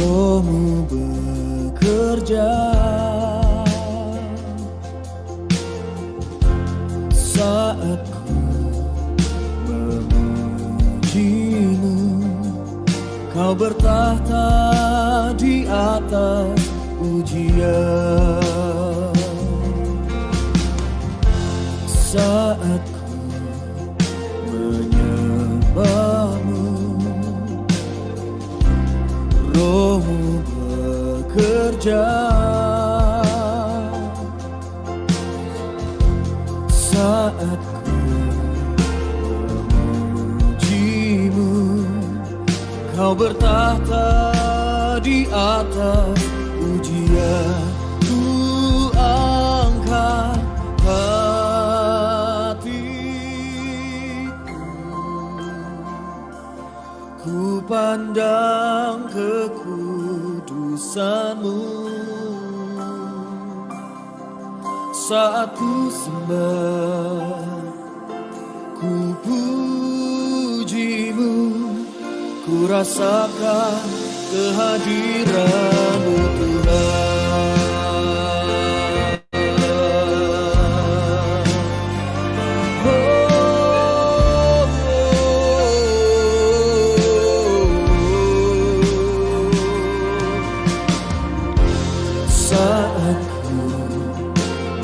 Rohmu bekerja saat ku memujimu. Kau bertahta di atas ujian. Saat ku menyembahmu, Rohmu bekerja saat ku memujimu. Kau bertahta di atas ujian. Ku angkat hatiku, ku pandang kekudusanmu. Saat ku sembah, ku pujimu, ku rasakan kehadiranmu Tuhan. Saat ku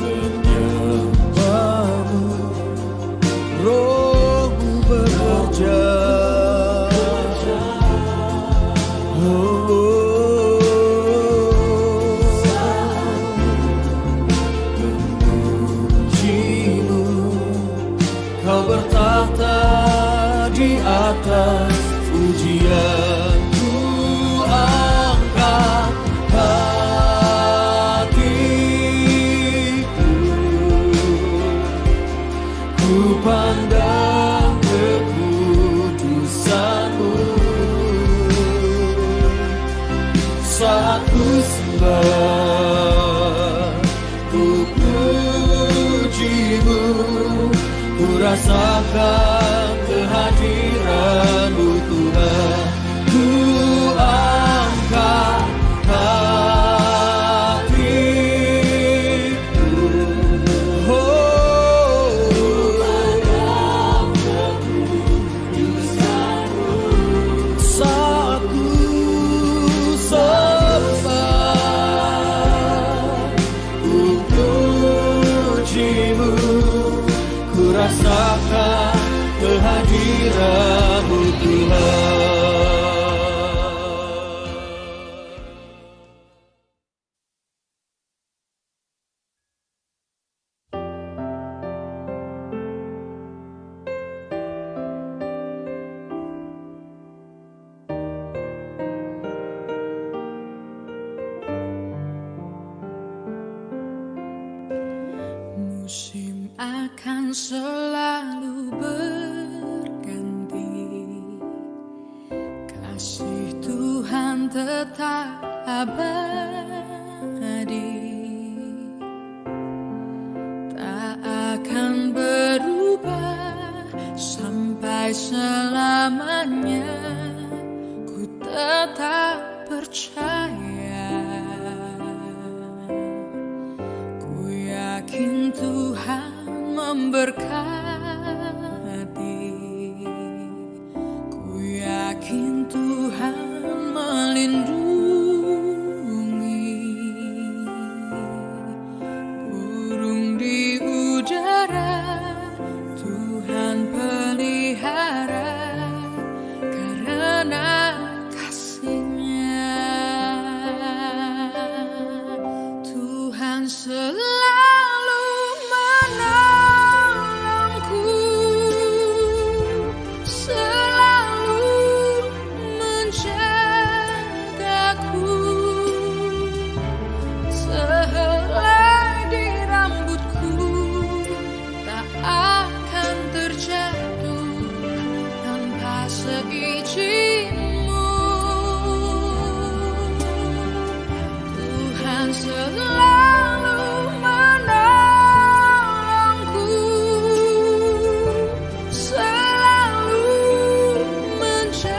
menyembahmu, Rohmu bekerja. Memujimu, kau bertahta di atas ujian. Ku angkat hatiku, ku pandang kekudusanmu. Saat ku sembah, ku pujimu, ku rasakan kehadiranmu Tuhan. Ku angkat hatiku, saat ku sembah, ku pujimu, ku rasakan kehadiranmu Tuhan. Musim akan selalu berganti, kasih Tuhan tetap abadi, tak akan berubah sampai selamanya. Ku tetap percaya, yakin Tuhan memberkati, ku yakin Tuhan melindungi. Burung di udara Tuhan pelihara, karena kasih-Nya Tuhan selalu menolongku, selalu menjagaku. Sehelai di rambutku tak akan terjatuh tanpa seizin-Mu. Tuhan selalu menolongku, selalu menjagaku.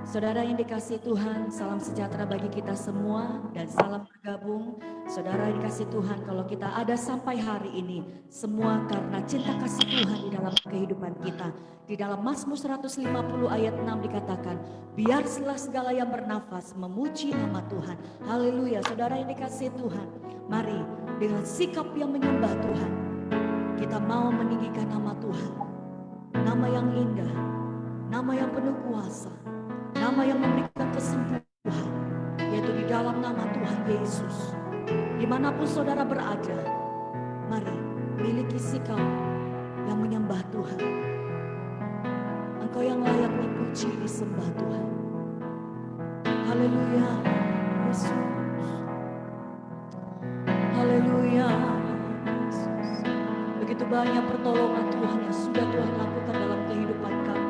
Saudara yang dikasihi Tuhan, salam sejahtera bagi kita semua dan salam bergabung. Saudara yang dikasihi Tuhan, kalau kita ada sampai hari ini, semua karena cinta kasih Tuhan di dalam kehidupan kita. Di dalam Mazmur 150 ayat 6 dikatakan, biarlah segala yang bernafas memuji nama Tuhan. Haleluya, saudara yang dikasihi Tuhan, mari dengan sikap yang menyembah Tuhan, kita mau meninggikan nama Tuhan. Nama yang indah, nama yang penuh kuasa, nama yang memberikan kesembuhan, yaitu di dalam nama Tuhan Yesus. Dimanapun saudara berada, mari miliki sikap yang menyembah Tuhan. Engkau yang layak dipuji, disembah Tuhan. Haleluya, Yesus. Haleluya, Yesus. Begitu banyak pertolongan Tuhan yang sudah Tuhan lakukan dalam kehidupan kami.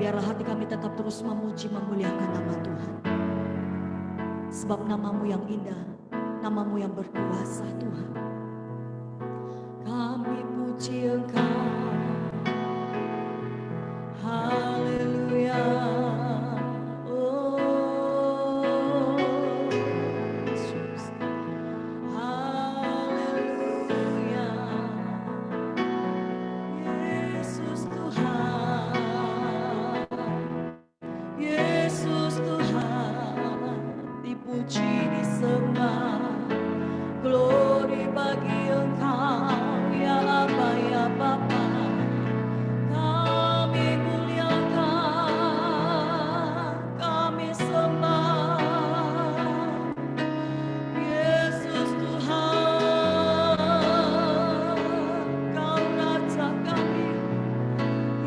Biarlah hati kami tetap terus memuji, memuliakan nama Tuhan. Sebab namamu yang indah, namamu yang berkuasa Tuhan. Kami puji Engkau. Haleluya. Oh, Yesus. Haleluya. Yesus Tuhan. Yesus Tuhan, dipuji, disembah, glory bagi Engkau, ya Aba, ya Bapa. Kami muliakan, kami sembah, Yesus Tuhan, Kau Raja kami,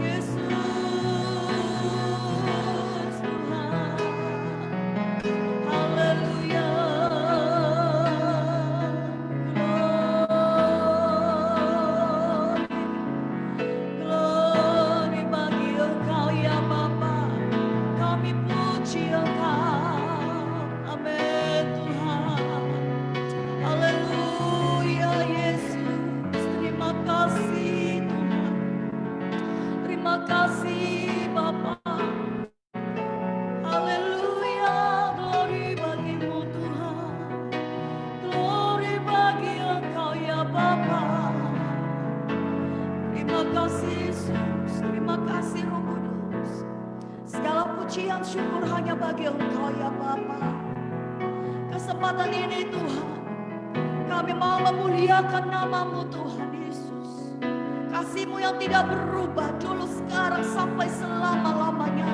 Yesus Tuhan. Haleluya. Glory bagi Engkau ya Bapa. Kami puji Engkau. Amin Tuhan. Haleluya Yesus. Terima kasih Tuhan. Terima kasih Bapa. Haleluya, glory bagimu Tuhan. Glory bagi Engkau ya Bapa. Terima kasih Yesus, terima kasih Roh Kudus. Segala pujian syukur hanya bagi Engkau ya Bapa. Kesempatan ini Tuhan, kami mau memuliakan namamu Tuhan Yesus. Kasih-Mu yang tidak berubah dulu, sekarang, sampai selama-lamanya.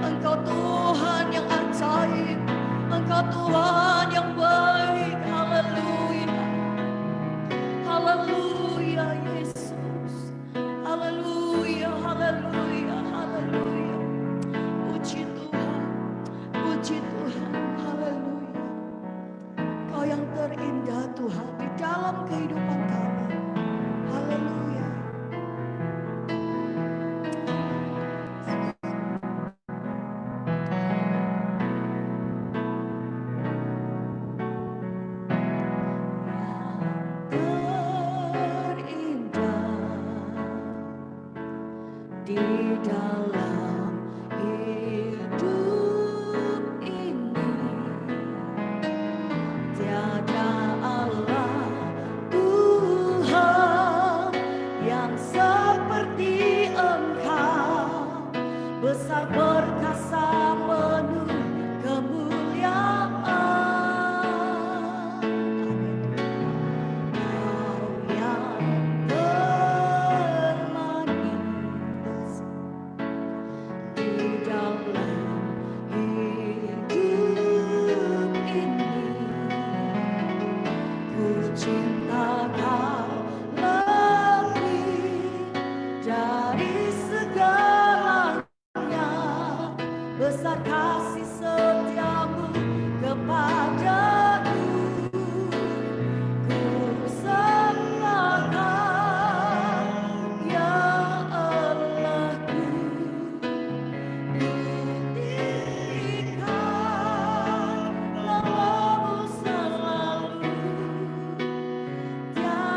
Engkau Tuhan yang ajaib, Engkau Tuhan yang baik. Haleluya, haleluya Yesus. Haleluya, haleluya, haleluya. Puji Tuhan, puji Tuhan. Haleluya. Kau yang terindah Tuhan di dalam kehidupan kami. Haleluya. Di dalam hidup ini tiada Allah Tuhan yang seperti Engkau, besar perkasa penuh kemuliaan. Kau yang termanis di dalam hidup ini, ku cinta Kau lebih dari segalanya. Besar kasih setiamu kepadaku, ku serahkan ya Allahku. Tinggikan namamu selalu, tiada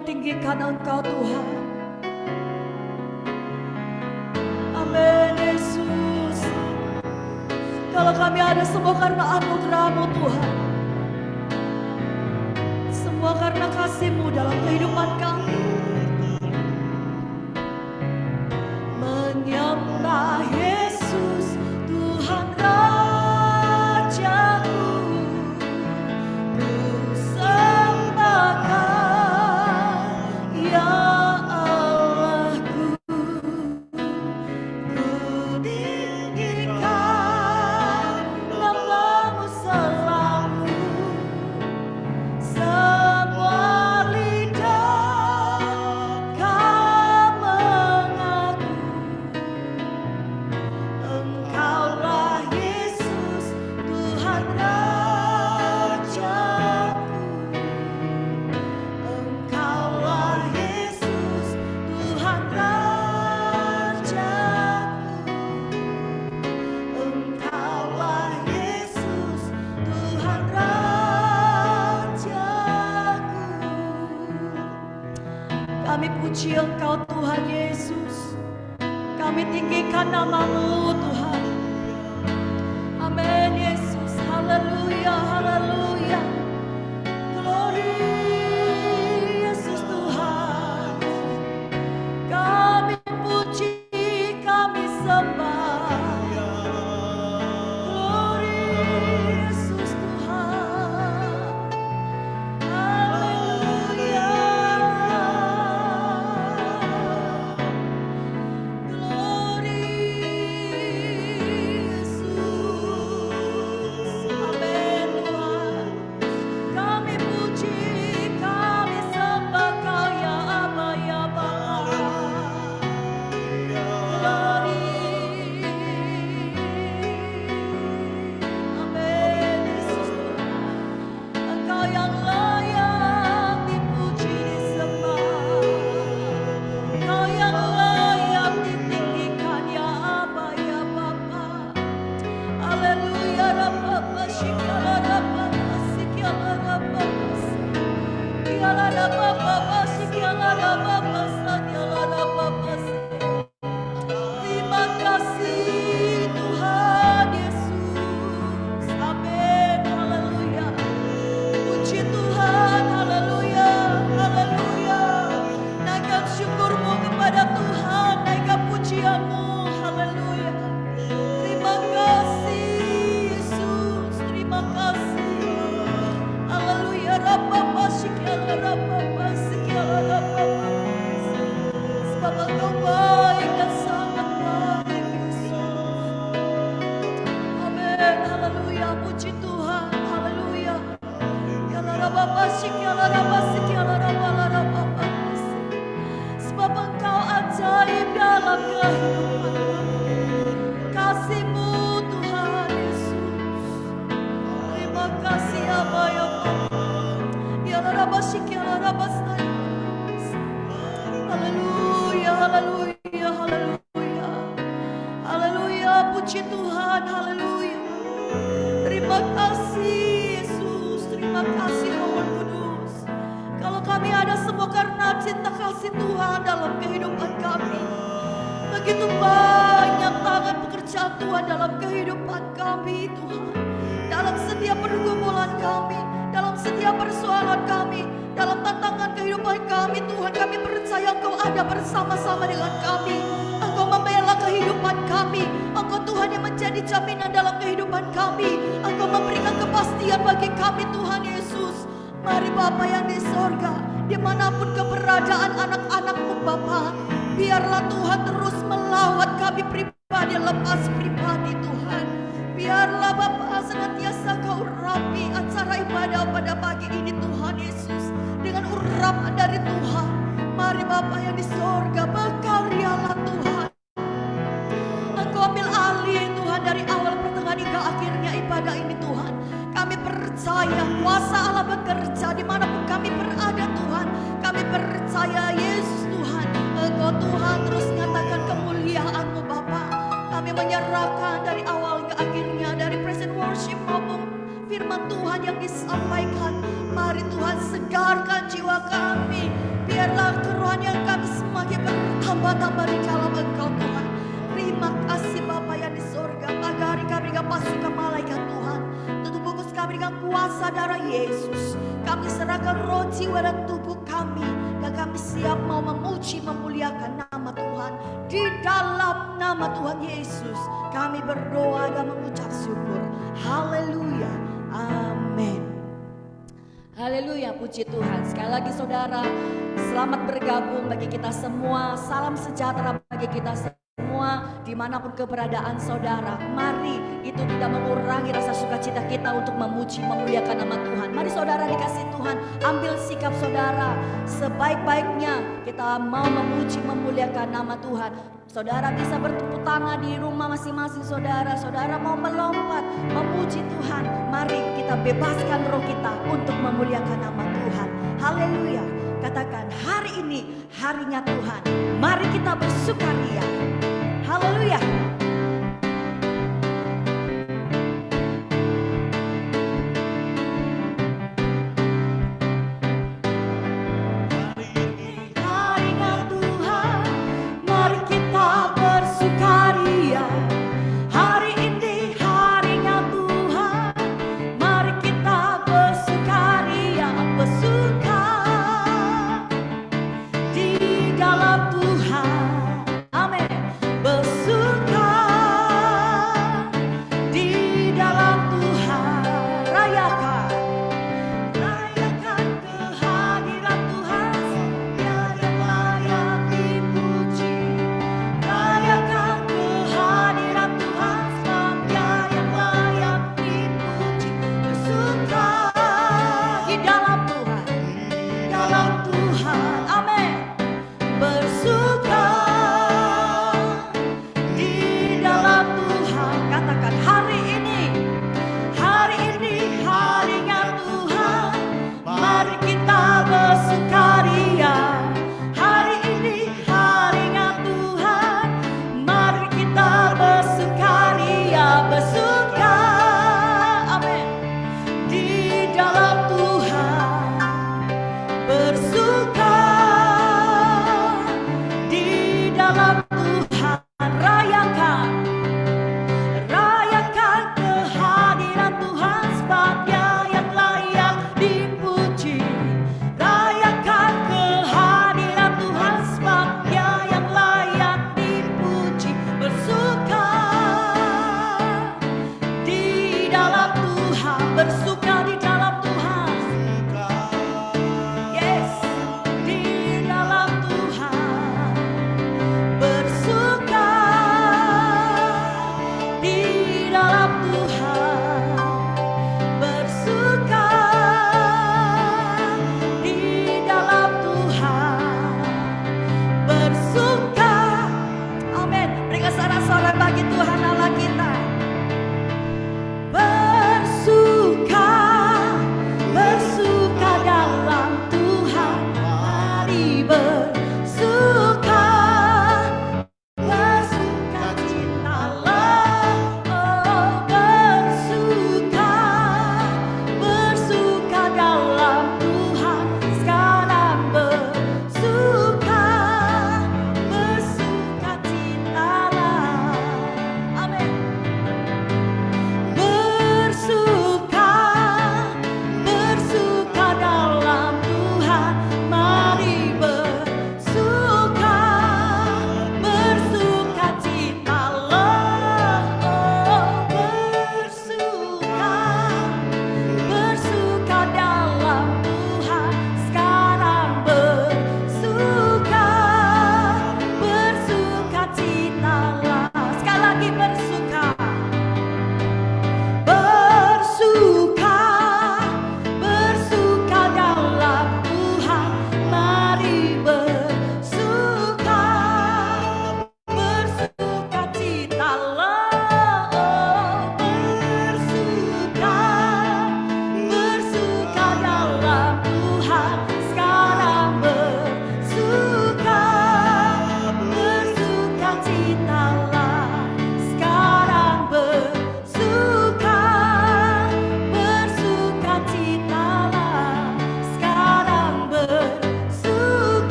kami tinggikan Engkau Tuhan. Amin Yesus. Kalau kami ada semua karena anugerah-Mu Tuhan, semua karena kasih-Mu dalam kehidupan kami. Menyembah Yesus Tuhan Rajaku, ku sembahkan ya Allahku, ku tinggikan nama-Mu selalu. Semua lidah kau mengaku Engkaulah Yesus Tuhan Rajaku, Engkaulah Yesus Tuhan Rajaku, Engkaulah Yesus Tuhan Rajaku. Kami puji Engkau Tuhan Yesus, kami tinggikan nama-Mu Tuhan. Amin Yesus, haleluya, haleluya. Glory Yesus Tuhan. Kami puji, kami sembah. Glory Yesus Tuhan. Haleluya. Glory Yesus. Amin Tuhan. Kami puji, kami sembah Kau ya Aba ya Bapa. Glory. Amin Yesus Tuhan. Engkau yang layak dipuji disembah. Engkau yang layak ditinggikan ya Aba ya Bapa. Haleluya Rabbah Shikala Rabbah Sikala Rabbah Sikala Rabbah Sikala Rabbah Sikala Rabbah. Terima kasih Tuhan Yesus. Amin. Haleluya. Puji Tuhan. Haleluya. Haleluya. Naikkan syukur-Mu kepada Tuhan. Naikkan pujian-Mu. Haleluya. Terima kasih Yesus. Terima kasih. Haleluya. Rabbah Sikala Rabbah Sikala Rabbah. Sebab Engkau baik dan sangat baik Yesus. Amin. Haleluya. Puji Tuhan. Haleluya. Ya Rabbah Sikala Rabbah Sikala Rabbah. Sebab Engkau ajaib dalam kehidupan kami. Kasih-Mu Tuhan Yesus. Terima kasih Aba ya Bapa. Ya Rabbah Sikala Rabbah. Haleluya, haleluya, haleluya. Haleluya, puji Tuhan, haleluya. Terima kasih Yesus, terima kasih Roh Kudus. Kalau kami ada semua karena cinta kasih Tuhan dalam kehidupan kami. Begitu banyak tangan pekerjaan Tuhan dalam kehidupan kami Tuhan. Dalam setiap pergumulan kami, dalam setiap persoalan kami, dalam tantangan kehidupan kami Tuhan, kami percaya Engkau ada bersama-sama dengan kami. Engkau membela kehidupan kami. Engkau Tuhan yang menjadi jaminan dalam kehidupan kami. Engkau memberikan kepastian bagi kami Tuhan Yesus. Mari Bapa yang di sorga, dimanapun keberadaan anak-anak-Mu Bapa, biarlah Tuhan terus melawat kami pribadi, lepas pribadi Tuhan. Biarlah Bapa senantiasa Kau urapi acara ibadah pada pagi ini Tuhan Yesus dengan urapan dari Tuhan. Mari Bapa yang di sorga, berkaryalah Tuhan. Engkau ambil alih Tuhan dari awal pertengahan hingga akhirnya ibadah ini Tuhan. Kami percaya kuasa Allah bekerja dimanapun kami berada Tuhan. Kami percaya Yesus Tuhan, Engkau Tuhan terus nyatakan kemuliaan-Mu Bapa. Kami menyerahkan dari awal hingga akhirnya, dari present worship maupun firman Tuhan yang disampaikan. Mari Tuhan segarkan jiwa kami. Biarlah kerohanian kami semakin bertambah-tambah di dalam Engkau Tuhan. Terima kasih Bapa yang di sorga. Pagari kami dengan pasukan malaikat Tuhan. Tutup bungkus kami dengan kuasa darah Yesus. Kami serahkan roh, jiwa dan tubuh kami. Dan kami siap mau memuji memuliakan nama Tuhan. Di dalam nama Tuhan Yesus kami berdoa dan mengucap syukur. Haleluya. Amin. Haleluya, puji Tuhan. Sekali lagi saudara, selamat bergabung bagi kita semua. Salam sejahtera bagi kita semua dimanapun keberadaan saudara. Mari itu tidak mengurangi rasa sukacita kita untuk memuji memuliakan nama Tuhan. Mari saudara dikasih Tuhan, ambil sikap saudara. Sebaik-baiknya kita mau memuji memuliakan nama Tuhan. Saudara bisa bertepuk tangan di rumah masing-masing saudara. Saudara mau melompat memuji Tuhan. Mari kita bebaskan roh kita untuk memuliakan nama Tuhan. Haleluya. Katakan, hari ini harinya Tuhan. Mari kita bersukaria. Haleluya. Bersuka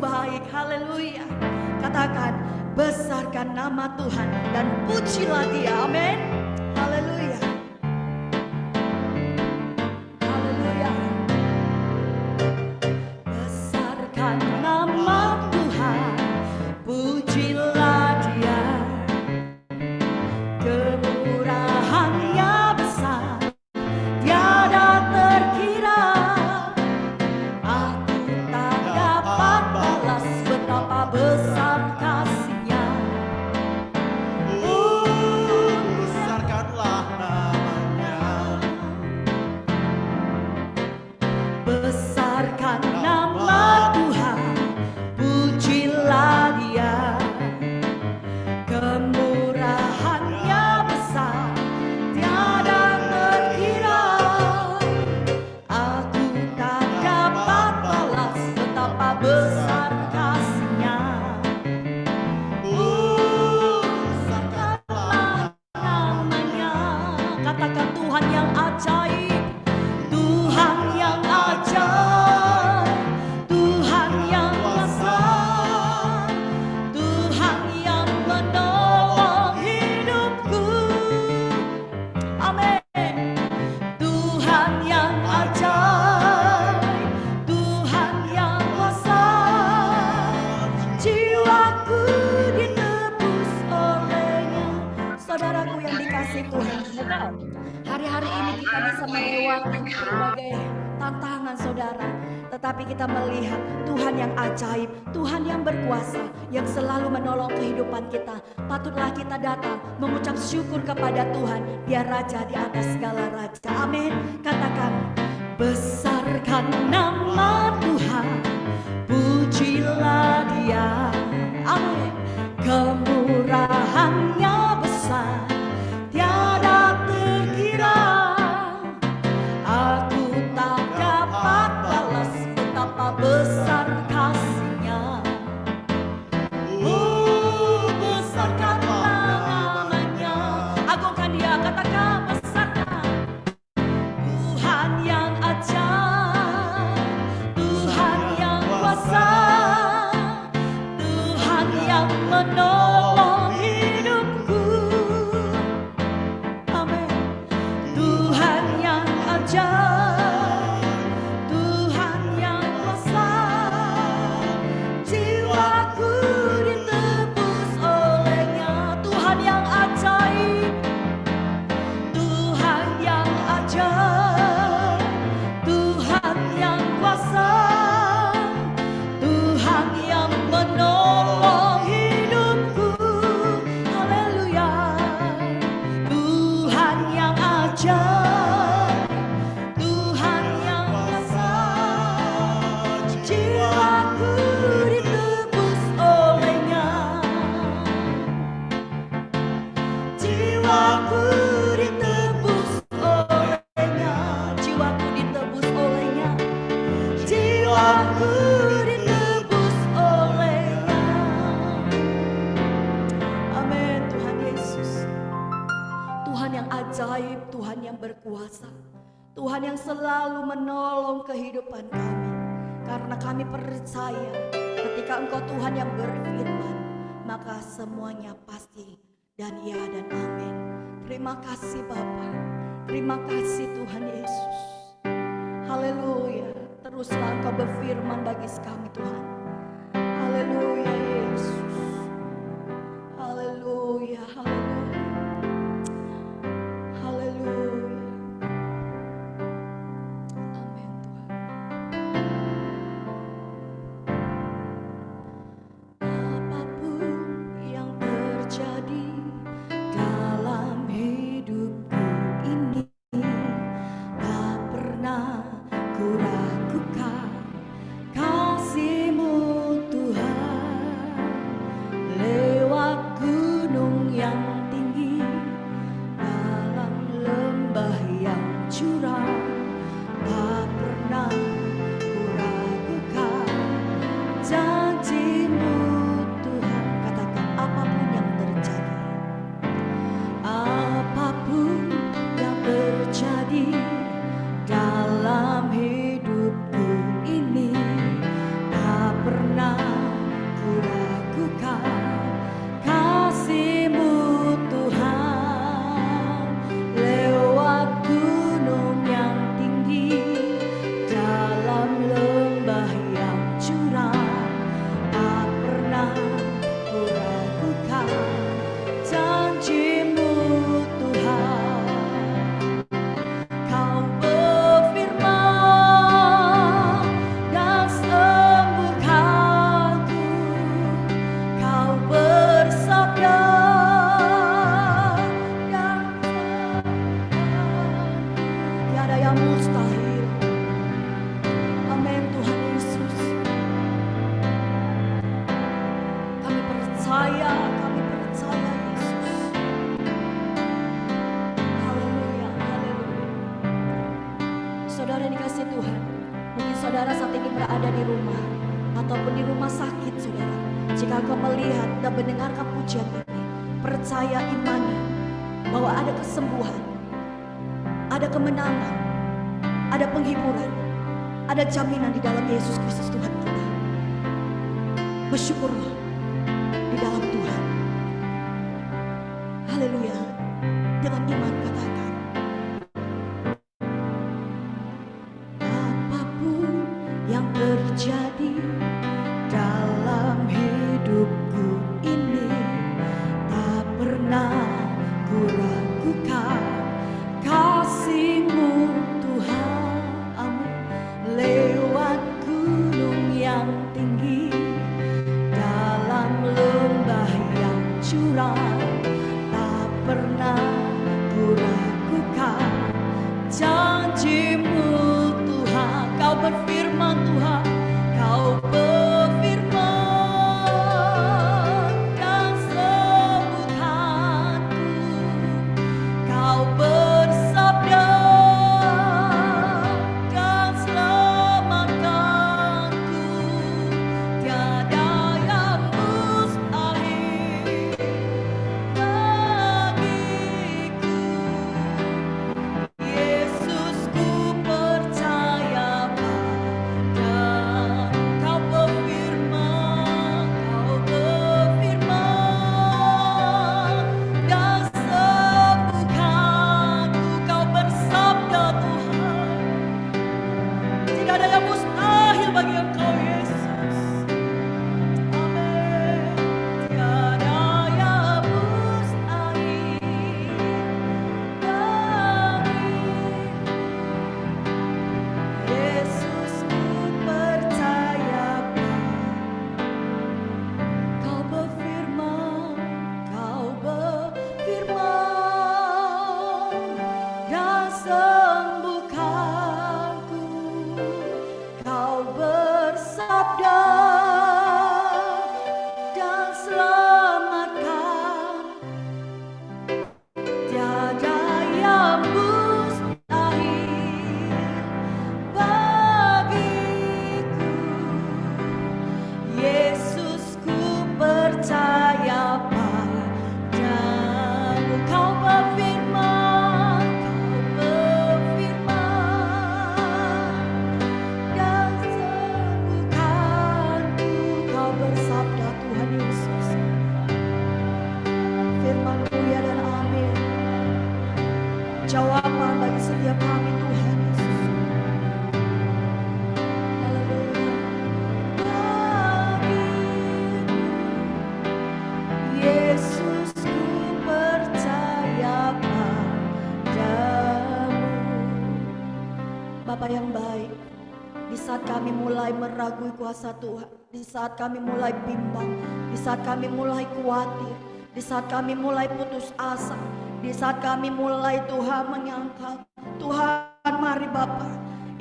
baik. Haleluya. Katakan, besarkan nama Tuhan dan pujilah Dia. Amin. Haleluya. Haleluya. Besarkan nama Tuhan, pujilah Dia. Kemurahannya besar, tiada terkira. Aku tak dapat balas betapa besar kasih-Nya. Besarkanlah namanya. Besarkan nama Tuhan, pujilah Dia. Kemurahannya besar, tiada terkira. Aku tak dapat balas betapa besar kasih-Nya. Besarkanlah namanya. Katakan, Tuhan yang ajaib, Tuhan yang ajaib, Tuhan yang kuasa, Tuhan yang menolong hidupku. Amin. Tuhan yang ajaib, Tuhan yang kuasa, jiwaku ditebus oleh-Nya. Saudaraku yang dikasihi Tuhan, hari-hari ini kita bisa melewati berbagai tantangan saudara, tetapi kita melihat Tuhan yang ajaib, Tuhan yang berkuasa, yang selalu menolong kehidupan kita. Patutlah kita datang mengucap syukur kepada Tuhan, Dia Raja di atas segala raja. Amin. Katakan, besarkan nama Tuhan, pujilah Dia. Amin. Kemurahannya besar, tiada terkira. Aku tak dapat balas betapa besar kasih-Nya. Besarkanlah namanya. Agungkan Dia, katakan, besarkan. Tuhan yang ajaib, Tuhan yang kuasa, Tuhan yang menolong hidupku. Amin. Tuhan yang ajaib, Tuhan yang kuasa, jiwaku ditebus oleh-Nya. Tuhan yang ajaib, Tuhan yang ajaib, Tuhan yang kuasa, Tuhan yang menolong hidupku. Haleluya. Tuhan yang ajaib, Tuhan yang kuasa, jiwaku ditebus oleh-Nya. Jiwaku ditebus oleh-Nya. Jiwaku ditebus oleh-Nya. Jiwaku ditebus oleh-Nya. Amin. Tuhan Yesus, Tuhan yang ajaib, Tuhan yang berkuasa, Tuhan yang selalu menolong kehidupan kami. Karena kami percaya ketika Engkau Tuhan yang berfirman, maka semuanya pasti dan ya dan amin. Terima kasih Bapa, terima kasih Tuhan Yesus. Haleluya. Teruslah Engkau berfirman bagi kami Tuhan. Haleluya Yesus. Haleluya, haleluya. Haleluya. Amin Tuhan. Apapun yang terjadi dalam hidupku ini, tak pernah ku ragukan kasih-Mu Tuhan. Lewat gunung yang tinggi, dalam lembah yang curam, tak pernah ku ragukan janji-Mu Tuhan. Katakan, apapun yang terjadi, apapun yang terjadi dalam hidupku ini, tak pernah sakit saudara, jika engkau melihat dan mendengarkan pujian ini, percaya imani bahwa ada kesembuhan, ada kemenangan, ada penghiburan, ada jaminan di dalam Yesus Kristus Tuhan kita. Bersyukurlah di dalam Tuhan. Haleluya. Dengan iman katakan, apapun yang terjadi dalam hidupku ini, tak pernah ku ragukan kasih-Mu Tuhan. Lewat gunung yang tinggi, dalam lembah yang curam, tak pernah ku ragukan janji-Mu Tuhan. Kau berfirman Tuhan, Kau berfirman dan sembuhkanku. Kau bersabda dan selamatkanku. Tiada yang mustahil bagiku. Yesus, ku percaya pada Kau berfirman dan sembuhkanku. Kau bersabda Tuhan, tidak ada yang mustahil bagi Engkau Yesus. Amin. Tiada yang mustahil bagiku. Yesus, ku percaya Kau berfirman dan sembuhkanku. Kau bersabda dan selamatkan. Tiada yang mustahil bagiku. Yesus, ku percaya padamu. Kau berfirman dan sembuhkanku. Kau bersabda Tuhan Yesus, firman-Mu ya dan amin. Jawaban bagi setiap kami Tuhan Yesus. Haleluya. Bagimu, Yesus, ku percaya padamu. Bapa yang baik, di saat kami mulai meragui kuasa Tuhan, di saat kami mulai bimbang, di saat kami mulai khawatir, di saat kami mulai putus asa, di saat kami mulai Tuhan menyangkal, Tuhan mari Bapa,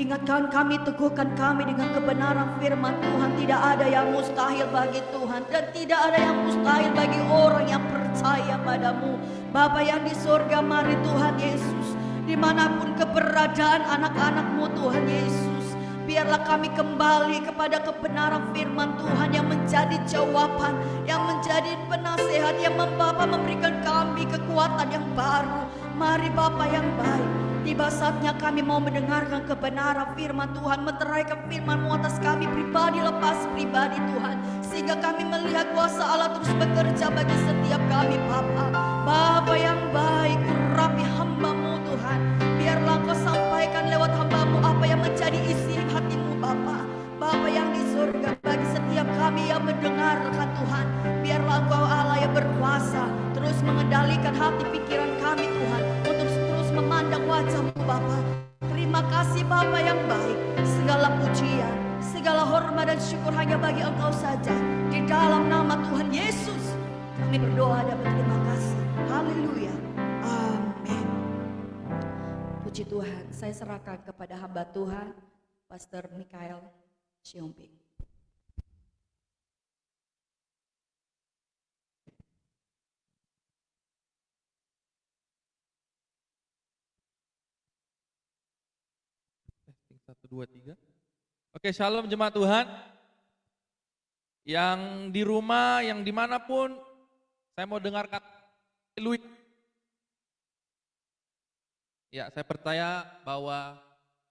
ingatkan kami, teguhkan kami dengan kebenaran firman Tuhan. Tidak ada yang mustahil bagi Tuhan, dan tidak ada yang mustahil bagi orang yang percaya padamu. Bapa yang di sorga, mari Tuhan Yesus, dimanapun keberadaan anak-anak-Mu Tuhan Yesus, biarlah kami kembali kepada kebenaran firman Tuhan yang menjadi jawaban, yang menjadi penasehat, yang Bapa memberikan kami kekuatan yang baru. Mari Bapa yang baik, tiba saatnya kami mau mendengarkan kebenaran firman Tuhan, meteraikan firman-Mu atas kami pribadi lepas pribadi Tuhan, sehingga kami melihat kuasa Allah terus bekerja bagi setiap kami Bapa. Bapa yang baik, urapi hamba-Mu Tuhan, biarlah Engkau sampaikan lewat hamba-Mu apa yang menjadi isi hati-Mu Bapa. Bapa yang di surga, bagi setiap kami yang mendengarkan Tuhan, biarlah Engkau Allah yang berkuasa terus mengendalikan hati pikiran kami Tuhan, untuk terus memandang wajah-Mu Bapa. Terima kasih Bapa yang baik, segala pujian, segala hormat dan syukur hanya bagi Engkau saja. Di dalam nama Tuhan Yesus kami berdoa dan berterima kasih. Haleluya. Amin. Puji Tuhan, saya serahkan kepada hamba Tuhan, Pastor Mikael Siomping. Testing 1, 2, 3. Oke, shalom jemaat Tuhan. Yang di rumah, yang dimanapun, saya mau dengar kata haleluya. Ya, saya percaya bahwa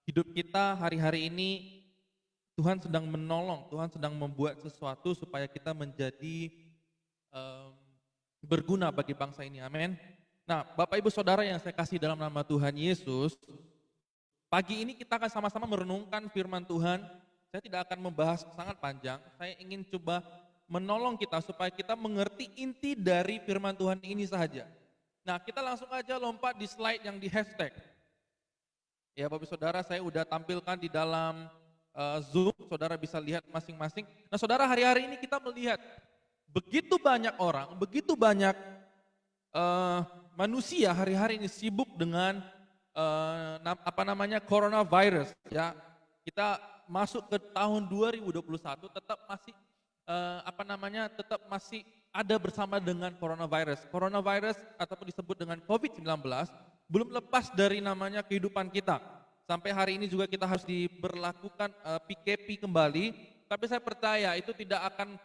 hidup kita hari-hari ini Tuhan sedang menolong, Tuhan sedang membuat sesuatu supaya kita menjadi em, berguna bagi bangsa ini, amin. Nah, Bapak Ibu Saudara yang saya kasih dalam nama Tuhan Yesus, pagi ini kita akan sama-sama merenungkan firman Tuhan. Saya tidak akan membahas sangat panjang, saya ingin coba menolong kita supaya kita mengerti inti dari firman Tuhan ini saja. Nah, kita langsung aja lompat di slide yang di hashtag. Ya, Bapak Ibu Saudara, saya udah tampilkan di dalam Zoom, saudara bisa lihat masing-masing. Nah, saudara, hari-hari ini kita melihat begitu banyak orang, begitu banyak manusia hari-hari ini sibuk dengan coronavirus. Ya, kita masuk ke tahun 2021 tetap masih tetap masih ada bersama dengan coronavirus. Coronavirus ataupun disebut dengan COVID-19 belum lepas dari namanya kehidupan kita. Sampai hari ini juga kita harus diberlakukan PKP kembali. Tapi saya percaya itu tidak akan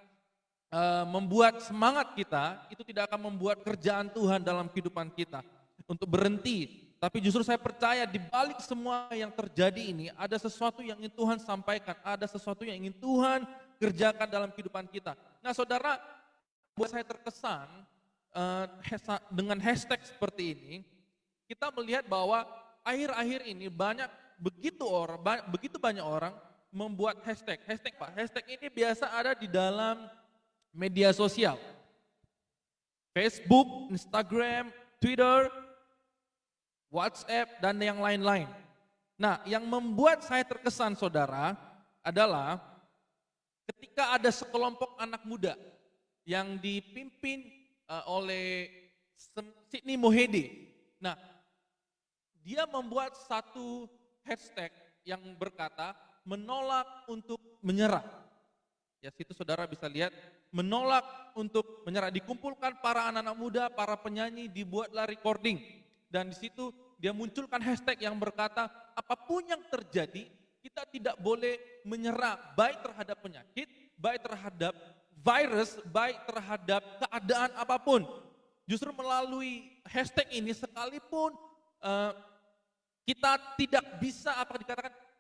membuat semangat kita, itu tidak akan membuat kerjaan Tuhan dalam kehidupan kita untuk berhenti. Tapi justru saya percaya di balik semua yang terjadi ini ada sesuatu yang ingin Tuhan sampaikan, ada sesuatu yang ingin Tuhan kerjakan dalam kehidupan kita. Nah, saudara, buat saya terkesan dengan hashtag seperti ini, kita melihat bahwa akhir-akhir ini begitu banyak orang membuat hashtag. Hashtag ini biasa ada di dalam media sosial, Facebook, Instagram, Twitter, WhatsApp, dan yang lain-lain. Nah, yang membuat saya terkesan, saudara, adalah ketika ada sekelompok anak muda yang dipimpin oleh Sidney Mohede. Nah, dia membuat satu hashtag yang berkata, menolak untuk menyerah. Ya, situ saudara bisa lihat, menolak untuk menyerah. Dikumpulkan para anak-anak muda, para penyanyi, dibuatlah recording. Dan di situ dia munculkan hashtag yang berkata, apapun yang terjadi, kita tidak boleh menyerah, baik terhadap penyakit, baik terhadap virus, baik terhadap keadaan apapun. Justru melalui hashtag ini sekalipun kita tidak bisa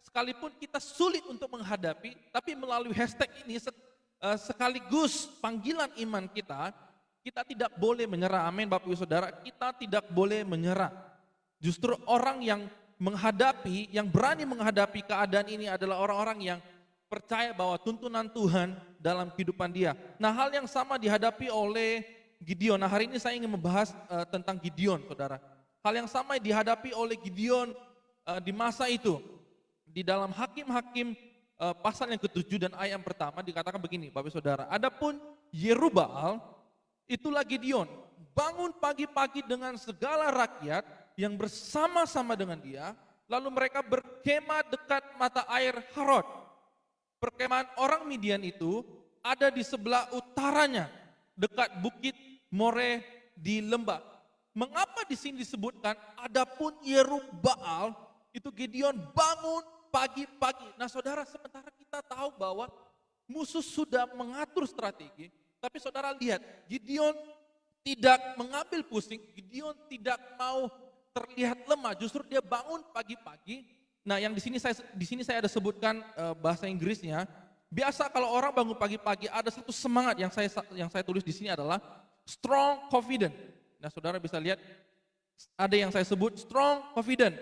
sekalipun kita sulit untuk menghadapi, tapi melalui hashtag ini sekaligus panggilan iman kita tidak boleh menyerah. Amin, Bapak Ibu Saudara, kita tidak boleh menyerah. Justru orang yang berani menghadapi keadaan ini adalah orang-orang yang percaya bahwa tuntunan Tuhan dalam kehidupan dia. Nah, hal yang sama dihadapi oleh Gideon. Nah, hari ini saya ingin membahas tentang Gideon, saudara. Hal yang sama dihadapi oleh Gideon di masa itu. Di dalam Hakim-Hakim pasal yang ke-7 dan ayat yang pertama dikatakan begini, Bapak Saudara. Adapun Yerubbaal, itulah Gideon, bangun pagi-pagi dengan segala rakyat yang bersama-sama dengan dia, lalu mereka berkemah dekat mata air Harod. Perkemahan orang Midian itu ada di sebelah utaranya, dekat bukit More di lembah. Mengapa di sini disebutkan adapun Yerubbaal, itu Gideon bangun pagi-pagi. Nah, saudara, sementara kita tahu bahwa musuh sudah mengatur strategi, tapi saudara lihat, Gideon tidak mengambil pusing, Gideon tidak mau terlihat lemah, justru dia bangun pagi-pagi. Nah, yang di sini saya ada sebutkan bahasa Inggrisnya. Biasa kalau orang bangun pagi-pagi ada satu semangat yang saya tulis di sini adalah strong confident. Nah, saudara bisa lihat ada yang saya sebut strong confident.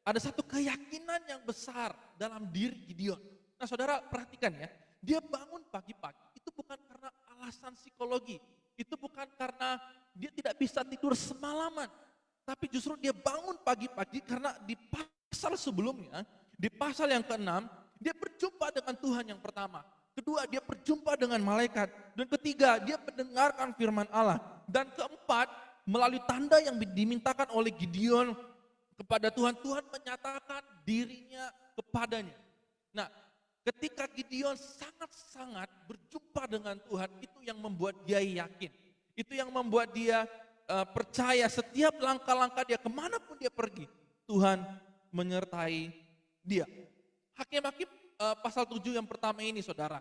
Ada satu keyakinan yang besar dalam diri Gideon. Nah, saudara perhatikan ya, dia bangun pagi-pagi itu bukan karena alasan psikologi, itu bukan karena dia tidak bisa tidur semalaman, tapi justru dia bangun pagi-pagi karena di pasal sebelumnya, di pasal yang ke-6, dia berjumpa dengan Tuhan yang pertama. Kedua, dia berjumpa dengan malaikat. Dan ketiga, dia mendengarkan firman Allah. Dan keempat, melalui tanda yang dimintakan oleh Gideon kepada Tuhan, Tuhan menyatakan dirinya kepadanya. Nah, ketika Gideon sangat-sangat berjumpa dengan Tuhan, itu yang membuat dia yakin. Itu yang membuat dia percaya setiap langkah-langkah dia, kemanapun dia pergi, Tuhan menyertai dia. Hakim-Hakim pasal 7 yang pertama ini, saudara,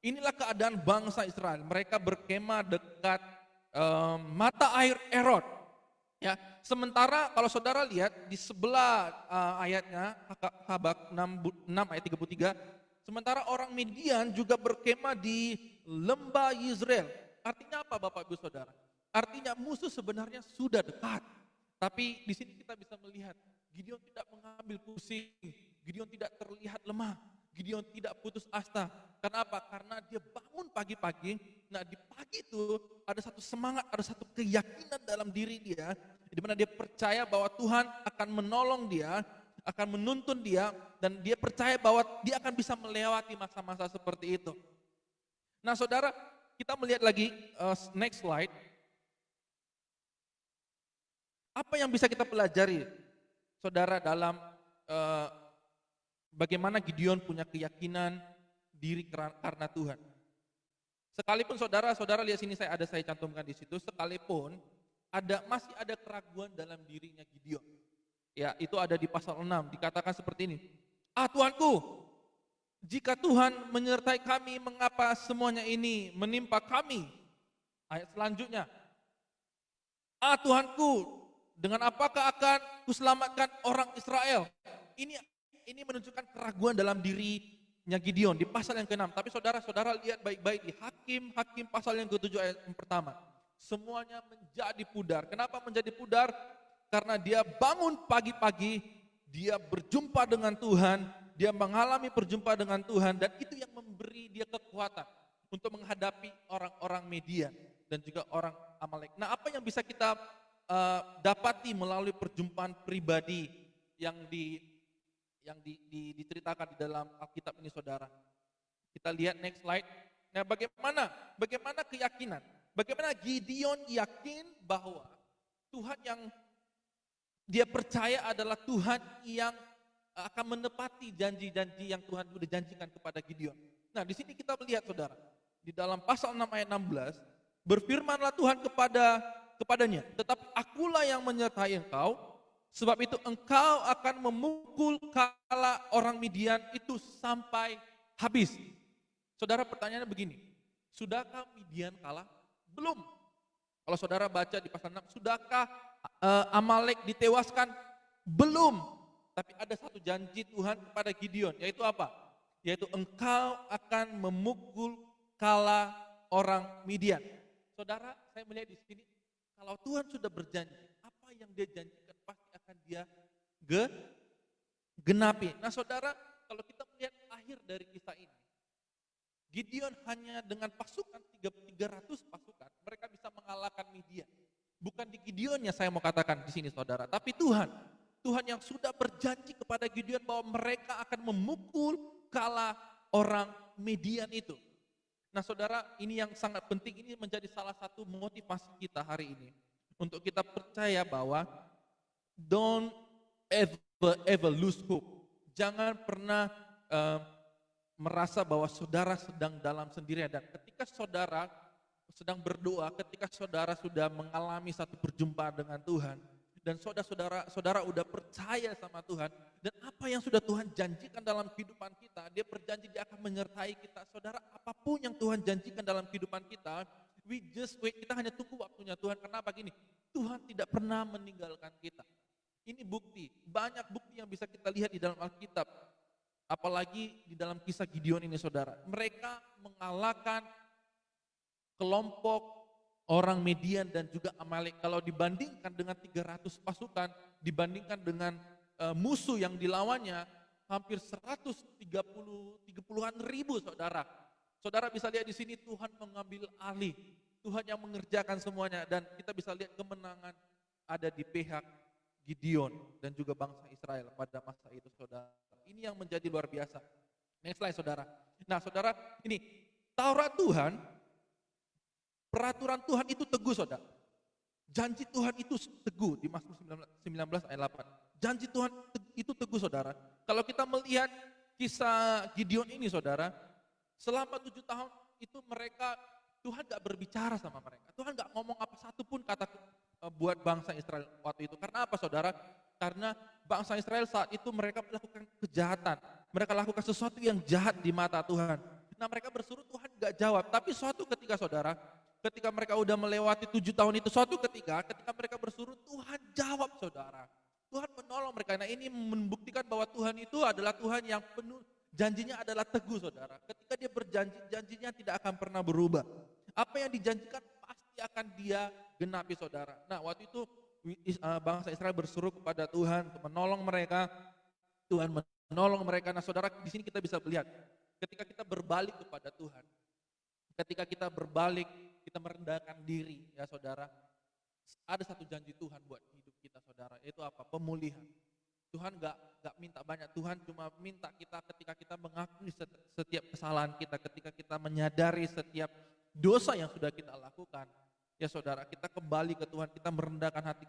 Inilah keadaan bangsa Israel. Mereka berkemah dekat mata air Erot. Ya, sementara kalau saudara lihat di sebelah ayatnya Habakuk 6 ayat 33, sementara orang Midian juga berkemah di lembah Yizreel. Artinya apa Bapak Ibu Saudara? Artinya musuh sebenarnya sudah dekat. Tapi di sini kita bisa melihat Gideon tidak mengambil pusing, Gideon tidak terlihat lemah, Gideon tidak putus asa. Kenapa? Karena dia bangun pagi-pagi. Nah, di pagi itu ada satu semangat, ada satu keyakinan dalam diri dia, di mana dia percaya bahwa Tuhan akan menolong dia, akan menuntun dia, dan dia percaya bahwa dia akan bisa melewati masa-masa seperti itu. Nah, saudara, kita melihat lagi next slide. Apa yang bisa kita pelajari, saudara, dalam bagaimana Gideon punya keyakinan diri karena Tuhan. Sekalipun saudara lihat sini saya cantumkan di situ, sekalipun masih ada keraguan dalam dirinya Gideon. Ya, itu ada di pasal 6, dikatakan seperti ini. Tuhanku, jika Tuhan menyertai kami, mengapa semuanya ini menimpa kami? Ayat selanjutnya. Tuhanku, dengan apakah akan kuselamatkan orang Israel? Ini menunjukkan keraguan dalam dirinya Gideon di pasal yang ke-6. Tapi saudara lihat baik-baik di Hakim pasal yang ke-7 ayat yang pertama. Semuanya menjadi pudar. Kenapa menjadi pudar? Karena dia bangun pagi-pagi, dia berjumpa dengan Tuhan, dia mengalami perjumpaan dengan Tuhan, dan itu yang memberi dia kekuatan untuk menghadapi orang-orang Midian dan juga orang Amalek. Nah, apa yang bisa kita dapati melalui perjumpaan pribadi yang diceritakan di dalam Alkitab ini, saudara? Kita lihat next slide. Nah, bagaimana keyakinan? Bagaimana Gideon yakin bahwa Tuhan yang dia percaya adalah Tuhan yang akan menepati janji-janji yang Tuhan sudah janjikan kepada Gideon. Nah, di sini kita melihat, saudara, di dalam pasal 6 ayat 16, berfirmanlah Tuhan kepadanya, tetapi akulah yang menyertai engkau, sebab itu engkau akan memukul kala orang Midian itu sampai habis. Saudara, pertanyaannya begini, sudahkah Midian kalah? Belum. Kalau saudara baca di pasal 6, sudahkah Amalek ditewaskan? Belum. Tapi ada satu janji Tuhan kepada Gideon, yaitu apa? Yaitu engkau akan memukul kala orang Midian. Saudara, saya melihat di sini, kalau Tuhan sudah berjanji, apa yang dia janjikan pasti akan dia genapi. Nah, saudara, kalau kita melihat akhir dari kisah ini, Gideon hanya dengan pasukan 300 pasukan, mereka bisa mengalahkan Midian. Bukan di Gideonnya saya mau katakan di sini, saudara, tapi Tuhan yang sudah berjanji kepada Gideon bahwa mereka akan memukul kala orang Midian itu. Nah, saudara, ini yang sangat penting, ini menjadi salah satu motivasi kita hari ini untuk kita percaya bahwa don't ever lose hope. Jangan pernah merasa bahwa saudara sedang dalam sendirian, dan ketika saudara sedang berdoa, ketika saudara sudah mengalami satu perjumpaan dengan Tuhan, dan saudara udah percaya sama Tuhan, dan apa yang sudah Tuhan janjikan dalam kehidupan kita, dia berjanji dia akan menyertai kita. Saudara, apapun yang Tuhan janjikan dalam kehidupan kita, we just wait, kita hanya tunggu waktunya Tuhan. Kenapa gini? Tuhan tidak pernah meninggalkan kita. Ini bukti, banyak bukti yang bisa kita lihat di dalam Alkitab. Apalagi di dalam kisah Gideon ini, saudara. Mereka mengalahkan kelompok orang Midian dan juga Amalek. Kalau dibandingkan dengan 300 pasukan, dibandingkan dengan musuh yang dilawannya, hampir 130-an ribu, saudara. Saudara bisa lihat di sini Tuhan mengambil alih. Tuhan yang mengerjakan semuanya, dan kita bisa lihat kemenangan ada di pihak Gideon dan juga bangsa Israel pada masa itu, saudara. Ini yang menjadi luar biasa. Next slide, saudara. Nah, saudara, ini Taurat Tuhan, peraturan Tuhan itu teguh, saudara. Janji Tuhan itu teguh di Mazmur 19 ayat 8. Janji Tuhan itu teguh, saudara. Kalau kita melihat kisah Gideon ini, saudara, selama 7 tahun itu Tuhan gak berbicara sama mereka. Tuhan gak ngomong apa satu pun kata buat bangsa Israel waktu itu. Karena apa, saudara? Karena bangsa Israel saat itu mereka melakukan kejahatan. Mereka lakukan sesuatu yang jahat di mata Tuhan. Nah mereka berseru, Tuhan gak jawab. Tapi suatu ketika saudara, ketika mereka udah melewati 7 tahun itu, suatu ketika mereka berseru, Tuhan jawab saudara. Tuhan menolong mereka. Nah ini membuktikan bahwa Tuhan itu adalah Tuhan yang penuh, janjinya adalah teguh saudara. Ketika dia berjanji, janjinya tidak akan pernah berubah. Apa yang dijanjikan pasti akan dia genapi saudara. Nah waktu itu bangsa Israel berseru kepada Tuhan untuk menolong mereka. Tuhan menolong mereka. Nah saudara, di sini kita bisa melihat ketika kita berbalik kepada Tuhan, ketika kita berbalik, kita merendahkan diri ya saudara, ada satu janji Tuhan buat hidup kita saudara, yaitu apa? Pemulihan. Tuhan gak minta banyak, Tuhan cuma minta kita ketika kita mengakui setiap kesalahan kita, ketika kita menyadari setiap dosa yang sudah kita lakukan, ya saudara, kita kembali ke Tuhan, kita merendahkan hati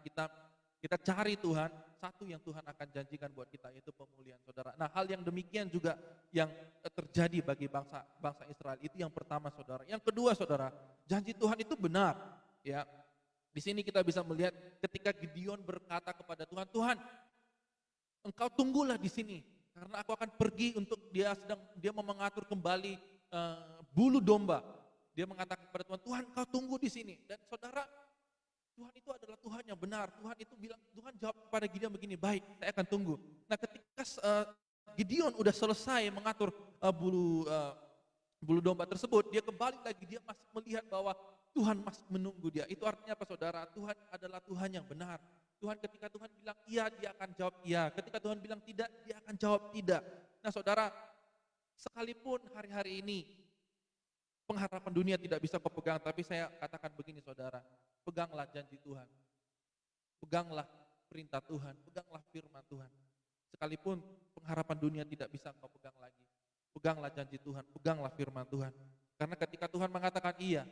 kita cari Tuhan, satu yang Tuhan akan janjikan buat kita yaitu pemulihan saudara. Nah hal yang demikian juga yang terjadi bagi bangsa Israel, itu yang pertama saudara. Yang kedua saudara, janji Tuhan itu benar ya. Di sini kita bisa melihat ketika Gideon berkata kepada Tuhan, Tuhan engkau tunggulah di sini karena aku akan pergi untuk dia mau mengatur kembali bulu domba. Dia mengatakan kepada Tuhan, Tuhan engkau tunggu di sini. Dan saudara, Tuhan itu adalah Tuhan yang benar. Tuhan itu bilang, Tuhan jawab kepada Gideon begini, baik, saya akan tunggu. Nah ketika Gideon udah selesai mengatur bulu domba tersebut, dia kembali lagi, dia masih melihat bahwa Tuhan masih menunggu dia. Itu artinya apa saudara? Tuhan adalah Tuhan yang benar. Tuhan ketika Tuhan bilang iya, dia akan jawab iya. Ketika Tuhan bilang tidak, dia akan jawab tidak. Nah saudara, sekalipun hari-hari ini pengharapan dunia tidak bisa kau pegang, tapi saya katakan begini saudara, peganglah janji Tuhan, peganglah perintah Tuhan, peganglah firman Tuhan. Sekalipun pengharapan dunia tidak bisa kau pegang lagi, peganglah janji Tuhan, peganglah firman Tuhan. Karena ketika Tuhan mengatakan iya,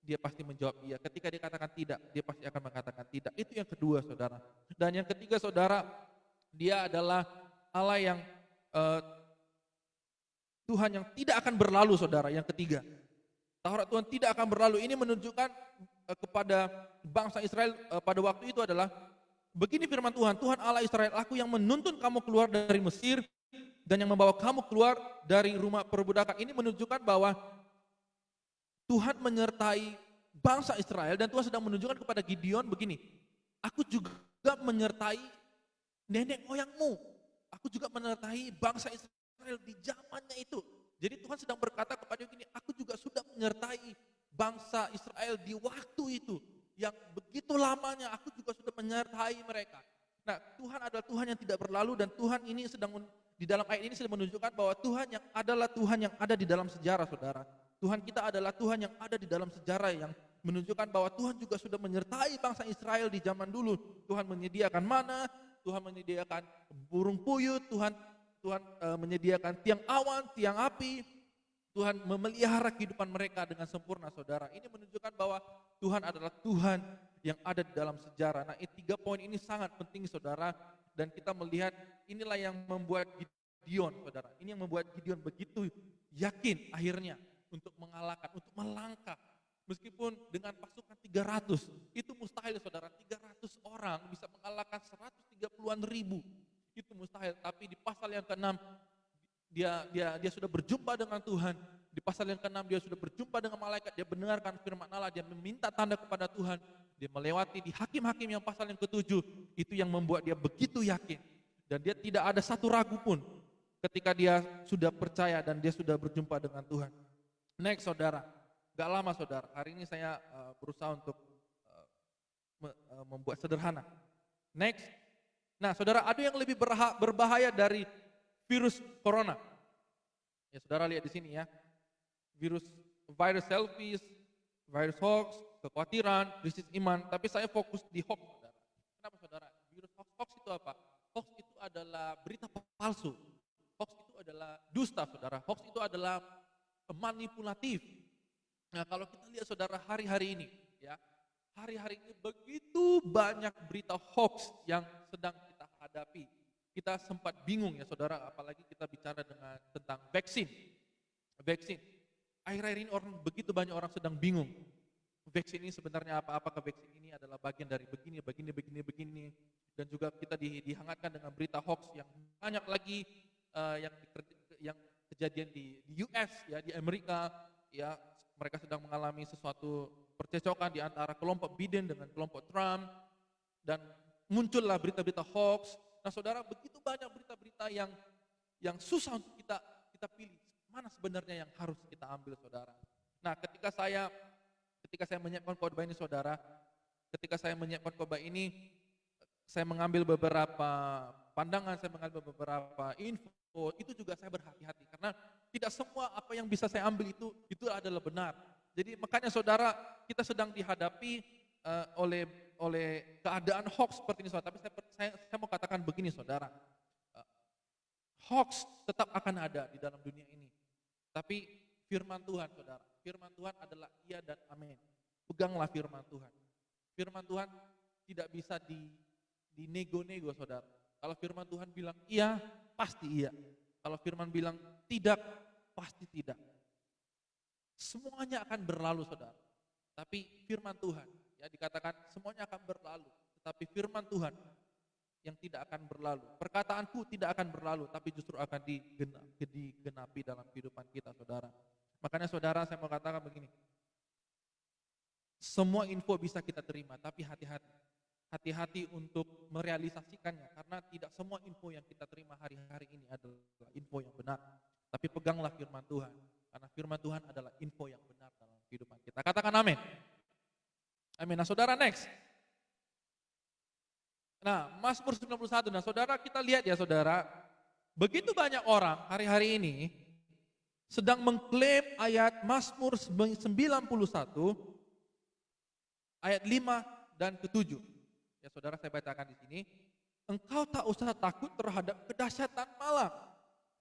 dia pasti menjawab iya. Ketika dia katakan tidak, dia pasti akan mengatakan tidak. Itu yang kedua saudara. Dan yang ketiga saudara, dia adalah Allah yang Tuhan yang tidak akan berlalu saudara. Yang ketiga, Taurat Tuhan tidak akan berlalu. Ini menunjukkan kepada bangsa Israel pada waktu itu adalah begini firman Tuhan, Tuhan Allah Israel, aku yang menuntun kamu keluar dari Mesir dan yang membawa kamu keluar dari rumah perbudakan. Ini menunjukkan bahwa Tuhan menyertai bangsa Israel dan Tuhan sedang menunjukkan kepada Gideon begini, aku juga menyertai nenek moyangmu, aku juga menyertai bangsa Israel di zamannya itu. Jadi Tuhan sedang berkata kepada begini, aku juga sudah menyertai bangsa Israel di waktu itu yang begitu lamanya, aku juga sudah menyertai mereka. Nah Tuhan adalah Tuhan yang tidak berlalu dan Tuhan ini sedang di dalam ayat ini sedang menunjukkan bahwa Tuhan yang adalah Tuhan yang ada di dalam sejarah saudara. Tuhan kita adalah Tuhan yang ada di dalam sejarah yang menunjukkan bahwa Tuhan juga sudah menyertai bangsa Israel di zaman dulu. Tuhan menyediakan mana, Tuhan menyediakan burung puyuh, Tuhan menyediakan tiang awan, tiang api. Tuhan memelihara kehidupan mereka dengan sempurna saudara. Ini menunjukkan bahwa Tuhan adalah Tuhan yang ada di dalam sejarah. Nah 3 poin ini sangat penting saudara. Dan kita melihat inilah yang membuat Gideon saudara. Ini yang membuat Gideon begitu yakin akhirnya untuk mengalahkan, untuk melangkah. Meskipun dengan pasukan 300, itu mustahil saudara, 300 orang bisa mengalahkan 130-an ribu. Itu mustahil, tapi di pasal yang ke-6, dia sudah berjumpa dengan Tuhan. Di pasal yang ke-6 dia sudah berjumpa dengan malaikat, dia mendengarkan firman Allah, dia meminta tanda kepada Tuhan. Dia melewati di Hakim-Hakim yang pasal yang ke-7, itu yang membuat dia begitu yakin. Dan dia tidak ada satu ragu pun ketika dia sudah percaya dan dia sudah berjumpa dengan Tuhan. Next saudara, gak lama saudara, hari ini saya berusaha untuk membuat sederhana. Next, nah saudara, ada yang lebih berbahaya dari virus corona. Ya saudara lihat di sini ya, virus selfies, virus hoax, kekhawatiran, krisis iman. Tapi saya fokus di hoax saudara. Kenapa saudara? Virus hoax itu apa? Hoax itu adalah berita palsu. Hoax itu adalah dusta saudara. Hoax itu adalah manipulatif. Nah kalau kita lihat saudara hari-hari ini ya, hari-hari ini begitu banyak berita hoax yang sedang kita hadapi. Kita sempat bingung ya saudara, apalagi kita bicara tentang vaksin. Akhir-akhir ini begitu banyak orang sedang bingung. Vaksin ini sebenarnya apa? Apakah vaksin ini adalah bagian dari begini. Dan juga kita dihangatkan dengan berita hoax yang banyak lagi yang kejadian di US ya, di Amerika ya, mereka sedang mengalami sesuatu percecokan di antara kelompok Biden dengan kelompok Trump dan muncullah berita-berita hoax. Nah, saudara, begitu banyak berita-berita yang susah untuk kita pilih mana sebenarnya yang harus kita ambil, saudara. Nah, ketika saya menyiapkan khotbah ini, saudara, ketika saya menyiapkan khotbah ini, saya mengambil beberapa pandangan, saya mengambil beberapa info, itu juga saya berhati-hati karena tidak semua apa yang bisa saya ambil itu adalah benar. Jadi makanya, saudara, kita sedang dihadapi oleh keadaan hoax seperti ini, saudara. Tapi saya mau katakan begini, saudara, hoax tetap akan ada di dalam dunia ini. Tapi firman Tuhan, saudara, firman Tuhan adalah iya dan amin. Peganglah firman Tuhan. Firman Tuhan tidak bisa dinego-nego, saudara. Kalau firman Tuhan bilang iya, pasti iya. Kalau firman bilang tidak, pasti tidak. Semuanya akan berlalu, saudara. Tapi firman Tuhan, ya dikatakan semuanya akan berlalu. Tetapi firman Tuhan yang tidak akan berlalu. Perkataanku tidak akan berlalu, tapi justru akan digenapi dalam kehidupan kita, saudara. Makanya, saudara, saya mau katakan begini. Semua info bisa kita terima, tapi hati-hati. Hati-hati untuk merealisasikannya, karena tidak semua info yang kita terima hari-hari ini adalah info yang benar. Tapi peganglah firman Tuhan, karena firman Tuhan adalah info yang benar dalam kehidupan kita. Katakan amin. Amin. Nah, saudara, next. Nah, Mazmur 91. Nah, saudara, kita lihat ya, saudara, begitu banyak orang hari-hari ini sedang mengklaim ayat Mazmur 91 ayat 5 dan ke-7. Ya, saudara, saya bacakan di sini. Engkau tak usah takut terhadap kedahsyatan malam.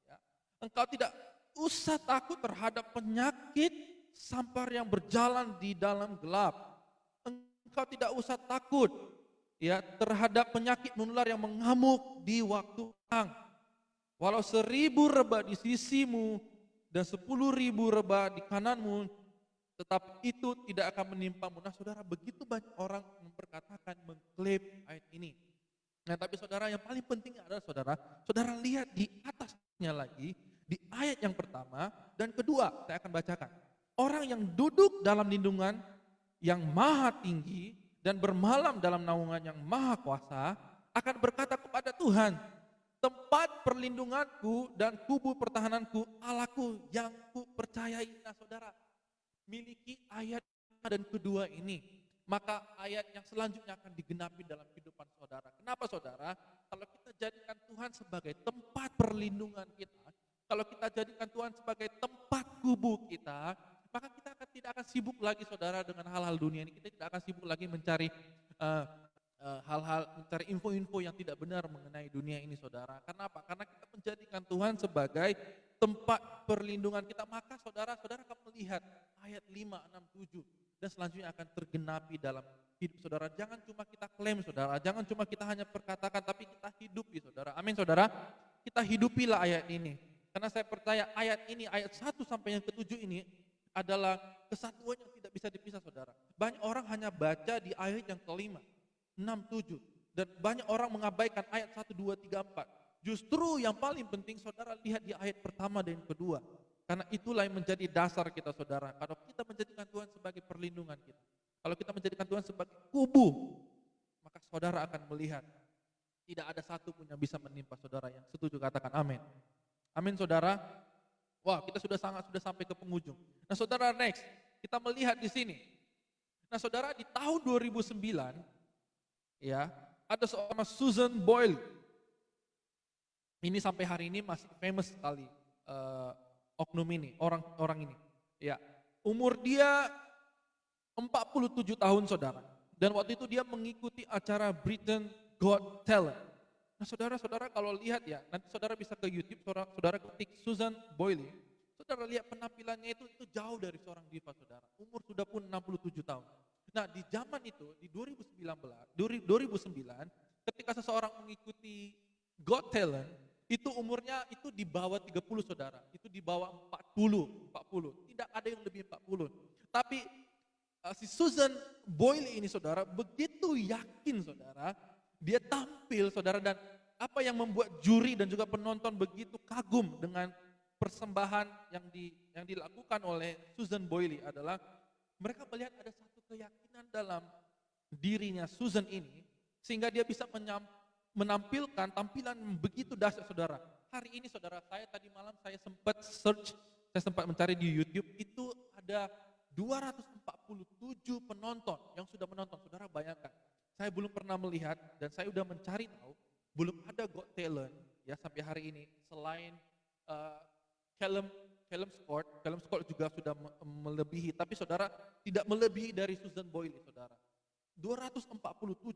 Ya. Engkau tidak usah takut terhadap penyakit sampar yang berjalan di dalam gelap. Engkau tidak usah takut ya terhadap penyakit menular yang mengamuk di waktu terang. Walau 1000 rebah di sisimu dan 10.000 rebah di kananmu, tetap itu tidak akan menimpamu. Nah, saudara, begitu banyak orang memperkatakan, mengklaim ayat ini. Nah, tapi saudara, yang paling penting adalah saudara lihat di atasnya lagi, di ayat yang pertama dan kedua, saya akan bacakan. Orang yang duduk dalam lindungan yang maha tinggi dan bermalam dalam naungan yang maha kuasa akan berkata kepada Tuhan, tempat perlindunganku dan kubu pertahananku, Allahku yang ku percayai. Nah, saudara, miliki ayat dan kedua ini, maka ayat yang selanjutnya akan digenapi dalam kehidupan saudara. Kenapa, saudara? Kalau kita jadikan Tuhan sebagai tempat perlindungan kita, kalau kita jadikan Tuhan sebagai tempat kubu kita, maka kita tidak akan sibuk lagi, saudara, dengan hal-hal dunia ini. Kita tidak akan sibuk lagi mencari mencari info-info yang tidak benar mengenai dunia ini, saudara. Karena apa? Karena kita menjadikan Tuhan sebagai tempat perlindungan kita. Maka saudara akan melihat ayat 5, 6, 7 dan selanjutnya akan tergenapi dalam hidup saudara. Jangan cuma kita klaim, saudara. Jangan cuma kita hanya perkatakan, tapi kita hidupi, saudara. Amin, saudara. Kita hidupilah ayat ini. Karena saya percaya ayat ini, ayat 1 sampai yang ke-7 ini adalah kesatuan yang tidak bisa dipisah, saudara. Banyak orang hanya baca di ayat yang kelima, 6, 7. Dan banyak orang mengabaikan ayat 1, 2, 3, 4. Justru yang paling penting, saudara, lihat di ayat pertama dan kedua. Karena itulah yang menjadi dasar kita, saudara. Kalau kita menjadikan Tuhan sebagai perlindungan kita, kalau kita menjadikan Tuhan sebagai kubu, maka saudara akan melihat tidak ada satu pun yang bisa menimpa saudara. Yang setuju katakan amin. Amin, saudara. Wah, kita sudah sampai ke penghujung. Nah, saudara, next kita melihat di sini. Nah, saudara, di tahun 2009 ya, ada seorang Susan Boyle. Ini sampai hari ini masih famous sekali oknum ini, orang ini. Ya, umur dia 47 tahun, saudara. Dan waktu itu dia mengikuti acara Britain Got Talent. Nah, saudara kalau lihat ya, nanti saudara bisa ke YouTube, saudara ketik Susan Boyle. Saudara lihat penampilannya itu jauh dari seorang diva, saudara. Umur sudah pun 67 tahun. Nah, di zaman itu, di 2009, ketika seseorang mengikuti Got Talent, itu umurnya itu di bawah 30, saudara. Itu di bawah 40. Tidak ada yang lebih 40. Tapi si Susan Boyle ini, saudara, begitu yakin, saudara, dia tampil, saudara, dan apa yang membuat juri dan juga penonton begitu kagum dengan persembahan yang dilakukan oleh Susan Boyle adalah mereka melihat ada satu keyakinan dalam dirinya Susan ini sehingga dia bisa menampilkan tampilan begitu dahsyat saudara. Hari ini saudara, saya tadi malam saya sempat search, saya sempat mencari di YouTube, itu ada 247 penonton yang sudah menonton. Saudara bayangkan, saya belum pernah melihat dan saya sudah mencari tahu, belum ada Got Talent ya sampai hari ini selain Callum Scott juga sudah melebihi, tapi saudara tidak melebihi dari Susan Boyle saudara. 247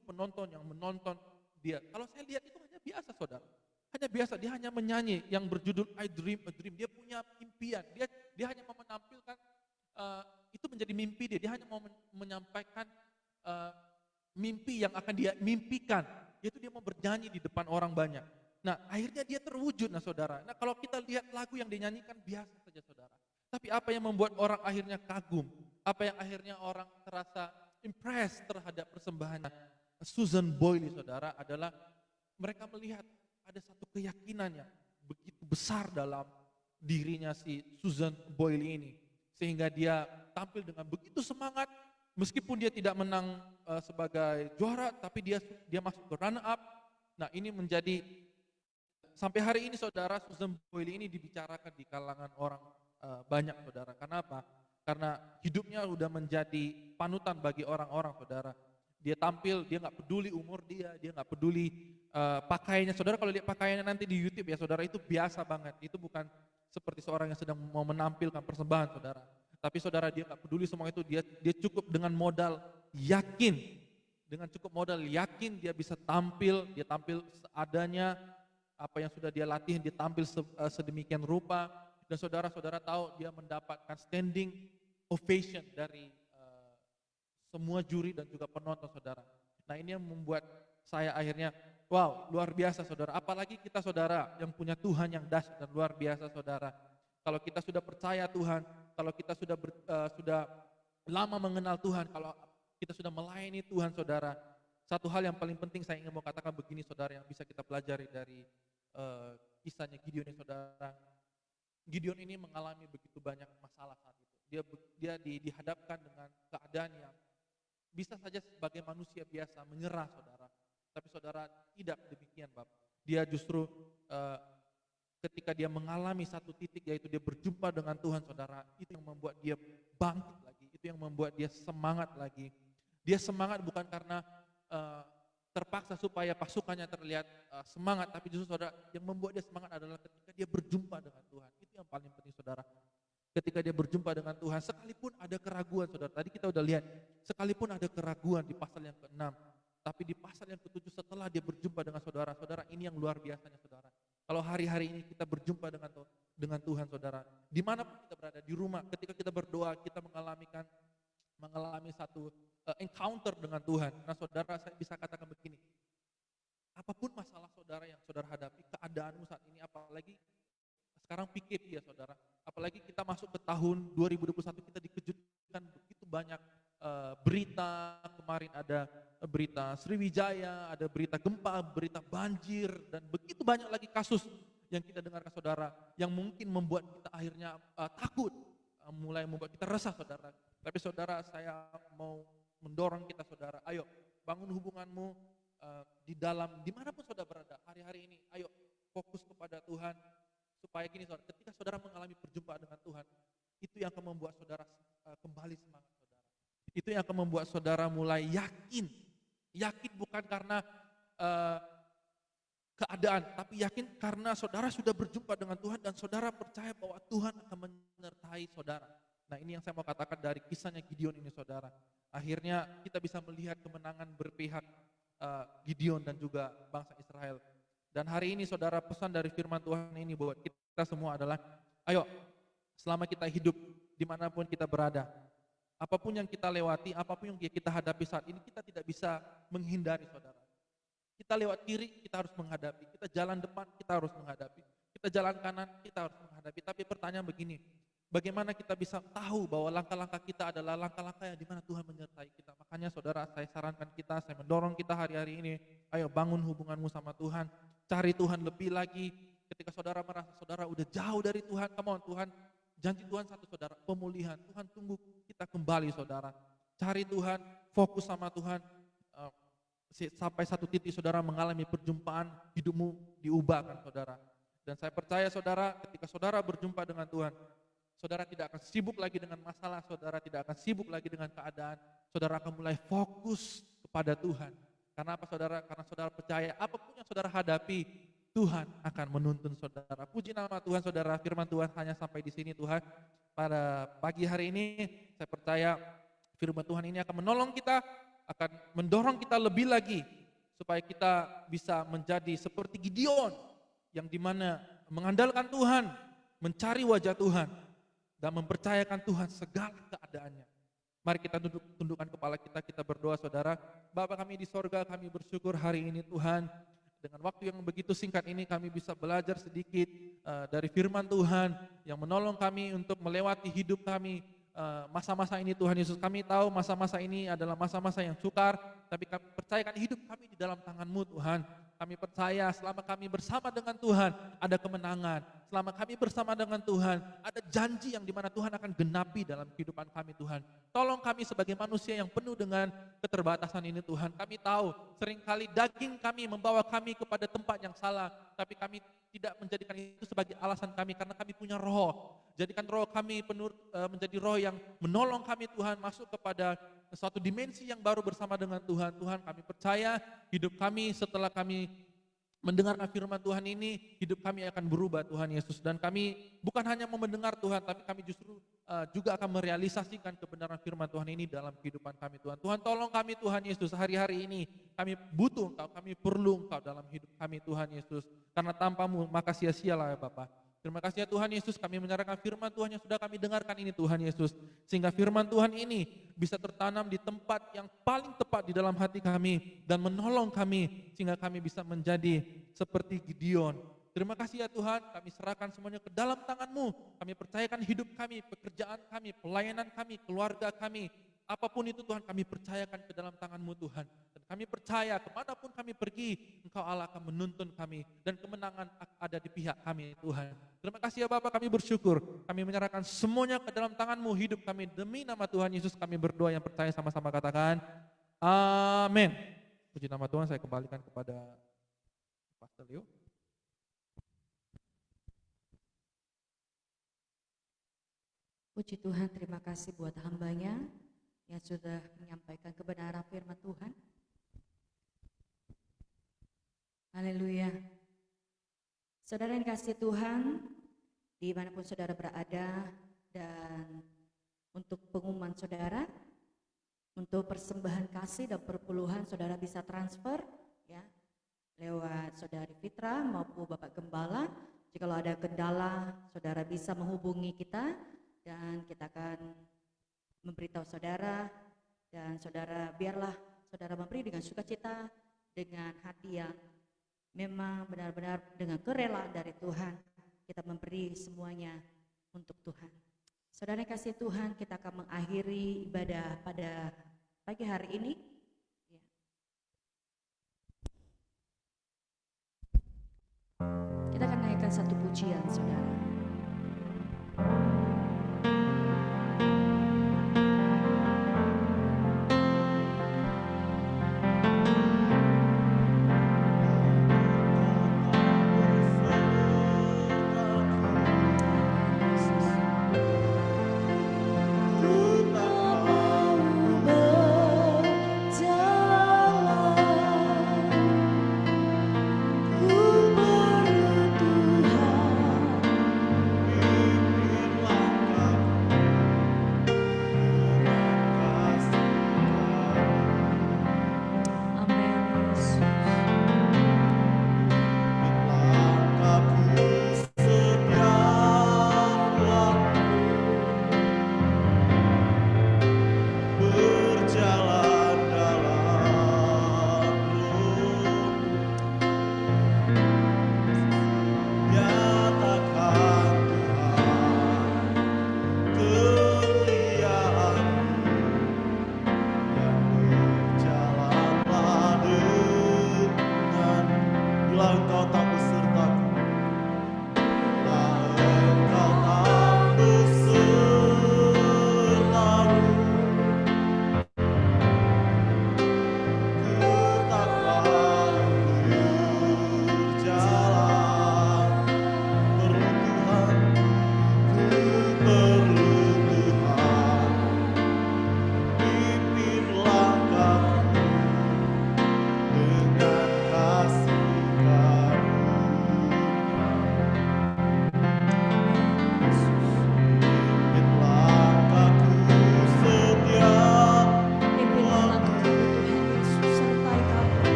penonton yang menonton dia. Kalau saya lihat itu hanya biasa saudara. Hanya biasa, dia hanya menyanyi yang berjudul I Dream a Dream. Dia punya impian, dia hanya mau menampilkan itu menjadi mimpi dia. Dia hanya mau menyampaikan mimpi yang akan dia mimpikan, yaitu dia mau bernyanyi di depan orang banyak. Nah akhirnya dia terwujud saudara. Nah kalau kita lihat lagu yang dinyanyikan biasa saja saudara. Tapi apa yang membuat orang akhirnya kagum, apa yang akhirnya orang terasa impress terhadap persembahan Susan Boyle saudara adalah mereka melihat ada satu keyakinan yang begitu besar dalam dirinya si Susan Boyle ini. Sehingga dia tampil dengan begitu semangat, meskipun dia tidak menang sebagai juara, tapi dia masuk ke runner up. Nah ini menjadi, sampai hari ini saudara, Susan Boyle ini dibicarakan di kalangan orang banyak saudara. Kenapa? Karena hidupnya sudah menjadi panutan bagi orang-orang saudara. Dia tampil, dia nggak peduli umur dia nggak peduli pakaiannya. Saudara kalau lihat pakaiannya nanti di YouTube ya saudara, itu biasa banget. Itu bukan seperti seorang yang sedang mau menampilkan persembahan saudara. Tapi saudara dia nggak peduli semua itu, dia cukup dengan modal yakin. Dengan cukup modal yakin dia bisa tampil, dia tampil seadanya, apa yang sudah dia latih dia tampil sedemikian rupa. Dan saudara-saudara tahu dia mendapatkan standing ovation dari semua juri dan juga penonton saudara. Nah ini yang membuat saya akhirnya, wow luar biasa saudara. Apalagi kita saudara yang punya Tuhan yang dahsyat dan luar biasa saudara. Kalau kita sudah percaya Tuhan, kalau kita sudah lama mengenal Tuhan, kalau kita sudah melayani Tuhan saudara. Satu hal yang paling penting saya ingin mau katakan begini saudara, yang bisa kita pelajari dari kisahnya Gideon ini saudara. Gideon ini mengalami begitu banyak masalah saat itu. Dia dihadapkan dengan keadaan yang bisa saja sebagai manusia biasa menyerah saudara. Tapi saudara tidak demikian Bapak. Dia justru ketika dia mengalami satu titik, yaitu dia berjumpa dengan Tuhan saudara, itu yang membuat dia bangkit lagi, itu yang membuat dia semangat lagi. Dia semangat bukan karena terpaksa supaya pasukannya terlihat semangat, tapi justru saudara yang membuat dia semangat adalah ketika dia berjumpa dengan Tuhan. Itu yang paling penting saudara. Ketika dia berjumpa dengan Tuhan, sekalipun ada keraguan saudara, tadi kita udah lihat, sekalipun ada keraguan di pasal yang ke-6, tapi di pasal yang ke-7 setelah dia berjumpa dengan saudara, ini yang luar biasanya saudara. Kalau hari-hari ini kita berjumpa dengan Tuhan saudara, dimanapun kita berada, di rumah, ketika kita berdoa, kita mengalami satu encounter dengan Tuhan. Nah saudara, saya bisa katakan begini, apapun masalah saudara yang saudara hadapi, keadaanmu saat ini, apalagi sekarang PKP ya saudara, apalagi kita masuk ke tahun 2021, kita dikejutkan begitu banyak berita. Kemarin ada berita Sriwijaya, ada berita gempa, berita banjir, dan begitu banyak lagi kasus yang kita dengarkan saudara, yang mungkin membuat kita akhirnya takut, mulai membuat kita resah saudara. Tapi saudara, saya mau mendorong kita saudara, ayo bangun hubunganmu dimanapun saudara berada hari-hari ini. Ayo fokus kepada Tuhan, supaya gini saudara, ketika saudara mengalami perjumpaan dengan Tuhan, itu yang akan membuat saudara kembali semangat saudara. Itu yang akan membuat saudara mulai yakin bukan karena keadaan, tapi yakin karena saudara sudah berjumpa dengan Tuhan dan saudara percaya bahwa Tuhan akan menyertai saudara. Nah ini yang saya mau katakan dari kisahnya Gideon ini saudara. Akhirnya kita bisa melihat kemenangan berpihak Gideon dan juga bangsa Israel. Dan hari ini saudara, pesan dari firman Tuhan ini buat kita semua adalah, ayo selama kita hidup dimanapun kita berada, apapun yang kita lewati, apapun yang kita hadapi saat ini, kita tidak bisa menghindari saudara. Kita lewat kiri, kita harus menghadapi. Kita jalan depan, kita harus menghadapi. Kita jalan kanan, kita harus menghadapi. Tapi pertanyaan begini, bagaimana kita bisa tahu bahwa langkah-langkah kita adalah langkah-langkah yang dimana Tuhan menyertai kita. Makanya saudara, saya sarankan kita, saya mendorong kita hari-hari ini, ayo bangun hubunganmu sama Tuhan, cari Tuhan lebih lagi, ketika saudara merasa saudara udah jauh dari Tuhan, come on, Tuhan, janji Tuhan satu saudara, pemulihan. Tuhan tunggu kita kembali saudara. Cari Tuhan, fokus sama Tuhan, sampai satu titik saudara mengalami perjumpaan, hidupmu diubahkan saudara. Dan saya percaya saudara, ketika saudara berjumpa dengan Tuhan, saudara tidak akan sibuk lagi dengan masalah, saudara tidak akan sibuk lagi dengan keadaan, saudara akan mulai fokus kepada Tuhan. Karena apa saudara? Karena saudara percaya apapun yang saudara hadapi, Tuhan akan menuntun saudara. Puji nama Tuhan saudara, firman Tuhan hanya sampai di sini Tuhan. Pada pagi hari ini saya percaya firman Tuhan ini akan menolong kita, akan mendorong kita lebih lagi supaya kita bisa menjadi seperti Gideon yang dimana mengandalkan Tuhan, mencari wajah Tuhan dan mempercayakan Tuhan segala keadaannya. Mari kita tundukkan kepala kita berdoa saudara. Bapa kami di sorga, kami bersyukur hari ini Tuhan, dengan waktu yang begitu singkat ini kami bisa belajar sedikit dari firman Tuhan yang menolong kami untuk melewati hidup kami. Masa-masa ini Tuhan Yesus, kami tahu masa-masa ini adalah masa-masa yang sukar, tapi kami percayakan hidup kami di dalam tangan-Mu Tuhan. Kami percaya selama kami bersama dengan Tuhan ada kemenangan. Selama kami bersama dengan Tuhan ada janji yang dimana Tuhan akan genapi dalam kehidupan kami Tuhan. Tolong kami sebagai manusia yang penuh dengan keterbatasan ini Tuhan. Kami tahu seringkali daging kami membawa kami kepada tempat yang salah, tapi kami tidak menjadikan itu sebagai alasan kami karena kami punya roh. Jadikan roh kami penuh menjadi roh yang menolong kami Tuhan masuk kepada suatu dimensi yang baru bersama dengan Tuhan. Tuhan kami percaya hidup kami setelah kami mendengarkan firman Tuhan ini, hidup kami akan berubah Tuhan Yesus. Dan kami bukan hanya mau mendengar Tuhan, tapi kami justru juga akan merealisasikan kebenaran firman Tuhan ini dalam kehidupan kami Tuhan. Tuhan tolong kami Tuhan Yesus, hari-hari ini kami butuh Engkau, kami perlu Engkau dalam hidup kami Tuhan Yesus. Karena tanpa-Mu maka sia-sialah ya Bapa. Terima kasih ya Tuhan Yesus, kami menyerahkan firman Tuhan yang sudah kami dengarkan ini Tuhan Yesus. Sehingga firman Tuhan ini bisa tertanam di tempat yang paling tepat di dalam hati kami dan menolong kami sehingga kami bisa menjadi seperti Gideon. Terima kasih ya Tuhan, kami serahkan semuanya ke dalam tangan-Mu. Kami percayakan hidup kami, pekerjaan kami, pelayanan kami, keluarga kami. Apapun itu Tuhan kami percayakan ke dalam tangan-Mu Tuhan. Dan kami percaya kemanapun kami pergi, Engkau Allah akan menuntun kami. Dan kemenangan ada di pihak kami Tuhan. Terima kasih ya Bapak, kami bersyukur. Kami menyerahkan semuanya ke dalam tangan-Mu, hidup kami demi nama Tuhan Yesus. Kami berdoa yang percaya sama-sama katakan, amin. Puji nama Tuhan, saya kembalikan kepada Pastor Leo. Puji Tuhan, terima kasih buat hambanya yang sudah menyampaikan kebenaran firman Tuhan. Haleluya. Saudara yang kasih Tuhan, dimanapun saudara berada, dan untuk pengumuman saudara, untuk persembahan kasih dan perpuluhan saudara bisa transfer ya lewat saudari Fitra maupun Bapak Gembala. Jika ada kendala, saudara bisa menghubungi kita dan kita akan memberitahu saudara, dan saudara biarlah saudara memberi dengan sukacita, dengan hati yang memang benar-benar dengan kerelaan dari Tuhan. Kita memberi semuanya untuk Tuhan. Saudara yang kasih Tuhan, kita akan mengakhiri ibadah pada pagi hari ini. Kita akan naikkan satu pujian saudara. Ku perlu Tuhan.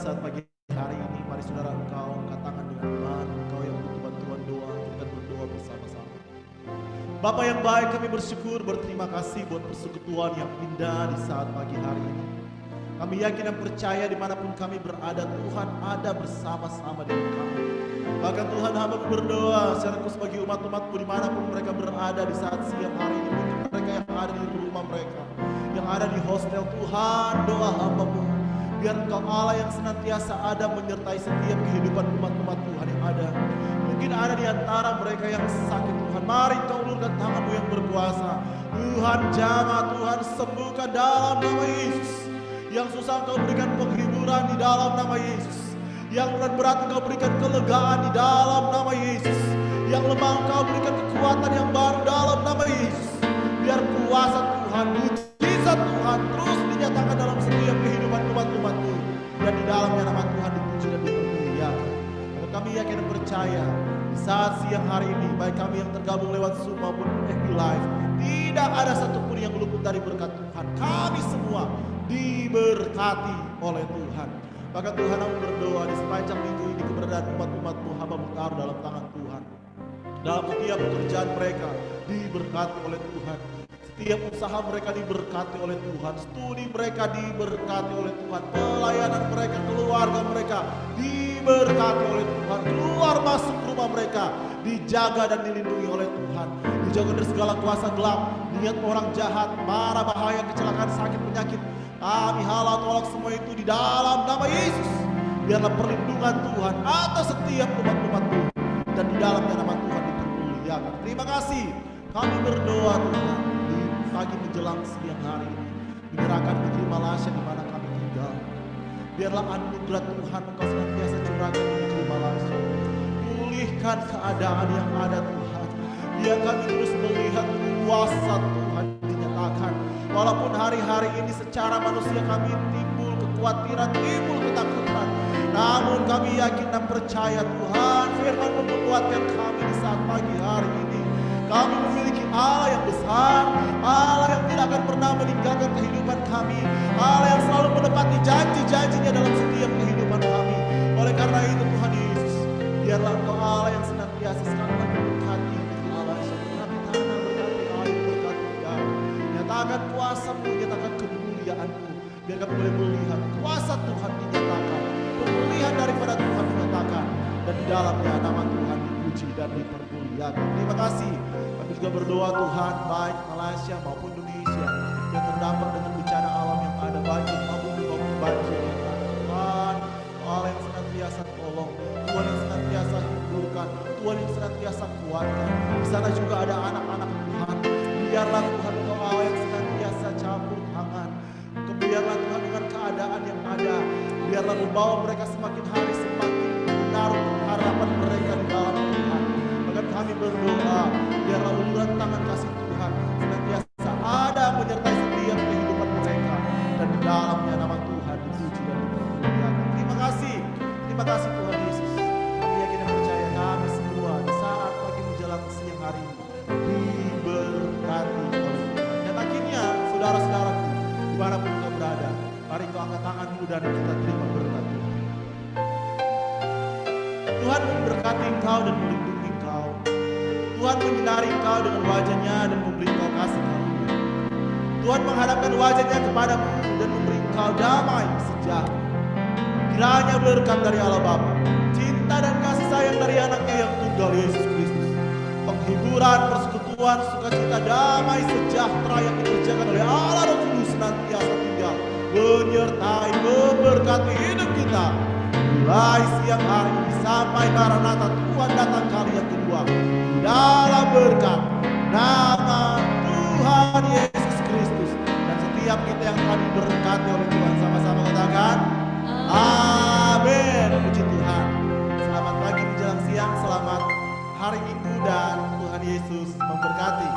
saat pagi hari ini. Mari saudara engkau angkat tangan dengan iman. Engkau yang butuh bantuan doa, kita berdoa bersama-sama. Bapa yang baik, kami bersyukur, berterima kasih buat persekutuan yang indah di saat pagi hari ini. Kami yakin dan percaya dimanapun kami berada, Tuhan ada bersama-sama dengan kami. Bahkan Tuhan, hamba berdoa secara khusus bagi umat-umat-Mu dimanapun mereka berada di saat siang hari ini. Mungkin mereka yang ada di rumah mereka, yang ada di hostel. Tuhan, doa hamba-Mu, biar Engkau Allah yang senantiasa ada menyertai setiap kehidupan umat-umat Tuhan yang ada. Mungkin ada di antara mereka yang sakit, Tuhan. Mari Engkau ulurkan tangan-Mu yang berkuasa. Tuhan, jamah, Tuhan sembuhkan dalam nama Yesus. Yang susah Engkau berikan penghiburan di dalam nama Yesus. Yang berat-berat Engkau berikan kelegaan di dalam nama Yesus. Yang lemah Engkau berikan kekuatan yang baru dalam nama Yesus. Biar kuasa Tuhan, mujizat Tuhan terus dinyatakan dalam setiap kehidupan umat-umat-Mu. Dan di dalamnya nama Tuhan dipuji dan dipermuliakan. Dan kami yakin dan percaya di saat siang hari ini, baik kami yang tergabung lewat Zoom maupun FB Live, tidak ada satupun yang luput dari berkat Tuhan. Kami semua diberkati oleh Tuhan. Bahkan Tuhan, aku berdoa di sepanjang minggu ini keberadaan umat-umat-Mu, hamba-Mu taruh dalam tangan Tuhan. Dalam setiap pekerjaan mereka diberkati oleh Tuhan. Setiap usaha mereka diberkati oleh Tuhan. Studi mereka diberkati oleh Tuhan. Pelayanan mereka, keluarga mereka diberkati oleh Tuhan. Keluar masuk rumah mereka dijaga dan dilindungi oleh Tuhan. Dijaga dari segala kuasa gelap, niat orang jahat, mara, bahaya, kecelakaan, sakit, penyakit. Kami halau tolak semua itu di dalam nama Yesus. Biarlah perlindungan Tuhan atas setiap umat-umat-Mu. Dan di dalamnya nama Tuhan dipermuliakan. Terima kasih. Kami berdoa Tuhan di pagi menjelang siang hari ini. Menyerahkan negeri Malaysia di mana kami tinggal. Biarlah anugerah Tuhan Engkau senantiasa curahkan di negeri Malaysia. Pulihkan keadaan yang ada Tuhan. Biar kami terus melihat kuasa Tuhan dinyatakan. Walaupun hari-hari ini secara manusia kami timbul kekhawatiran, timbul ketakutan. Namun kami yakin dan percaya Tuhan firman menguatkan kami di saat pagi hari ini. Kami memiliki Allah yang besar, Allah yang tidak akan pernah meninggalkan kehidupan kami, Allah yang selalu menepati janji-janjinya dalam setiap kehidupan kami. Oleh karena itu Tuhan Yesus, biarlah Engkau Allah yang senantiasa sekarang memberkati Allah, berkati tanah, berkati air, berkati udara. Nyatakan kuasa-Mu, nyatakan kemuliaan-Mu. Biar kami boleh melihat kuasa Tuhan dinyatakan, pemulihan daripada Tuhan dinyatakan, dan di dalamnya nama Tuhan dipuji dan dipermuliakan. Terima kasih. Kami juga berdoa Tuhan, baik Malaysia maupun Indonesia yang terdampak dengan bencana alam yang ada, baik gempa bumi maupun banjir yang ada. Tuhan, Allah yang senantiasa tolong, Tuhan yang senantiasa hiburkan, Tuhan yang senantiasa kuatkan. Di sana juga ada anak-anak Tuhan. Biarlah Tuhan Engkau Allah yang senantiasa campur tangan. Biarlah Tuhan dengan keadaan yang ada, biarlah membawa mereka semakin hari semakin menaruh harapan mereka di dalam Tuhan. Bahkan kami berdoa, biarlah uluran tangan kasih Tuhan senantiasa ada menyertai setiap kehidupan mereka, dan di dalamnya nama Tuhan dipuji dan dipermuliakan. Terima kasih Tuhan Yesus. Kami yakin dan percaya kami semua di saat pagi menjelang siang hari ini diberkati oleh Tuhan. Dan akhirnya saudara-saudaraku, dimanapun engkau berada, mari engkau angkat tanganmu dan kita terima berkat Tuhan. Tuhan memberkati engkau dan melindungi engkau. Tuhan menyinari engkau dengan wajahnya dan memberi engkau kasih karunia. Tuhan menghadapkan wajahnya kepadamu dan memberi engkau damai sejahtera. Kiranya berkat dari Allah Bapa, cinta dan kasih sayang dari anaknya yang tunggal Yesus Kristus, penghiburan, persekutuan, sukacita, damai sejahtera yang dikerjakan oleh Allah Roh Kudus senantiasa tinggal, menyertai, memberkati hidup kita. Mulai siang hari ini sampai Maranatha Tuhan datang kali yang kedua. Dalam berkat nama Tuhan Yesus Kristus. Dan setiap kita yang telah diberkati oleh Tuhan sama-sama katakan amin. Puji Tuhan. Selamat pagi menjelang siang, selamat hari Minggu dan Tuhan Yesus memberkati.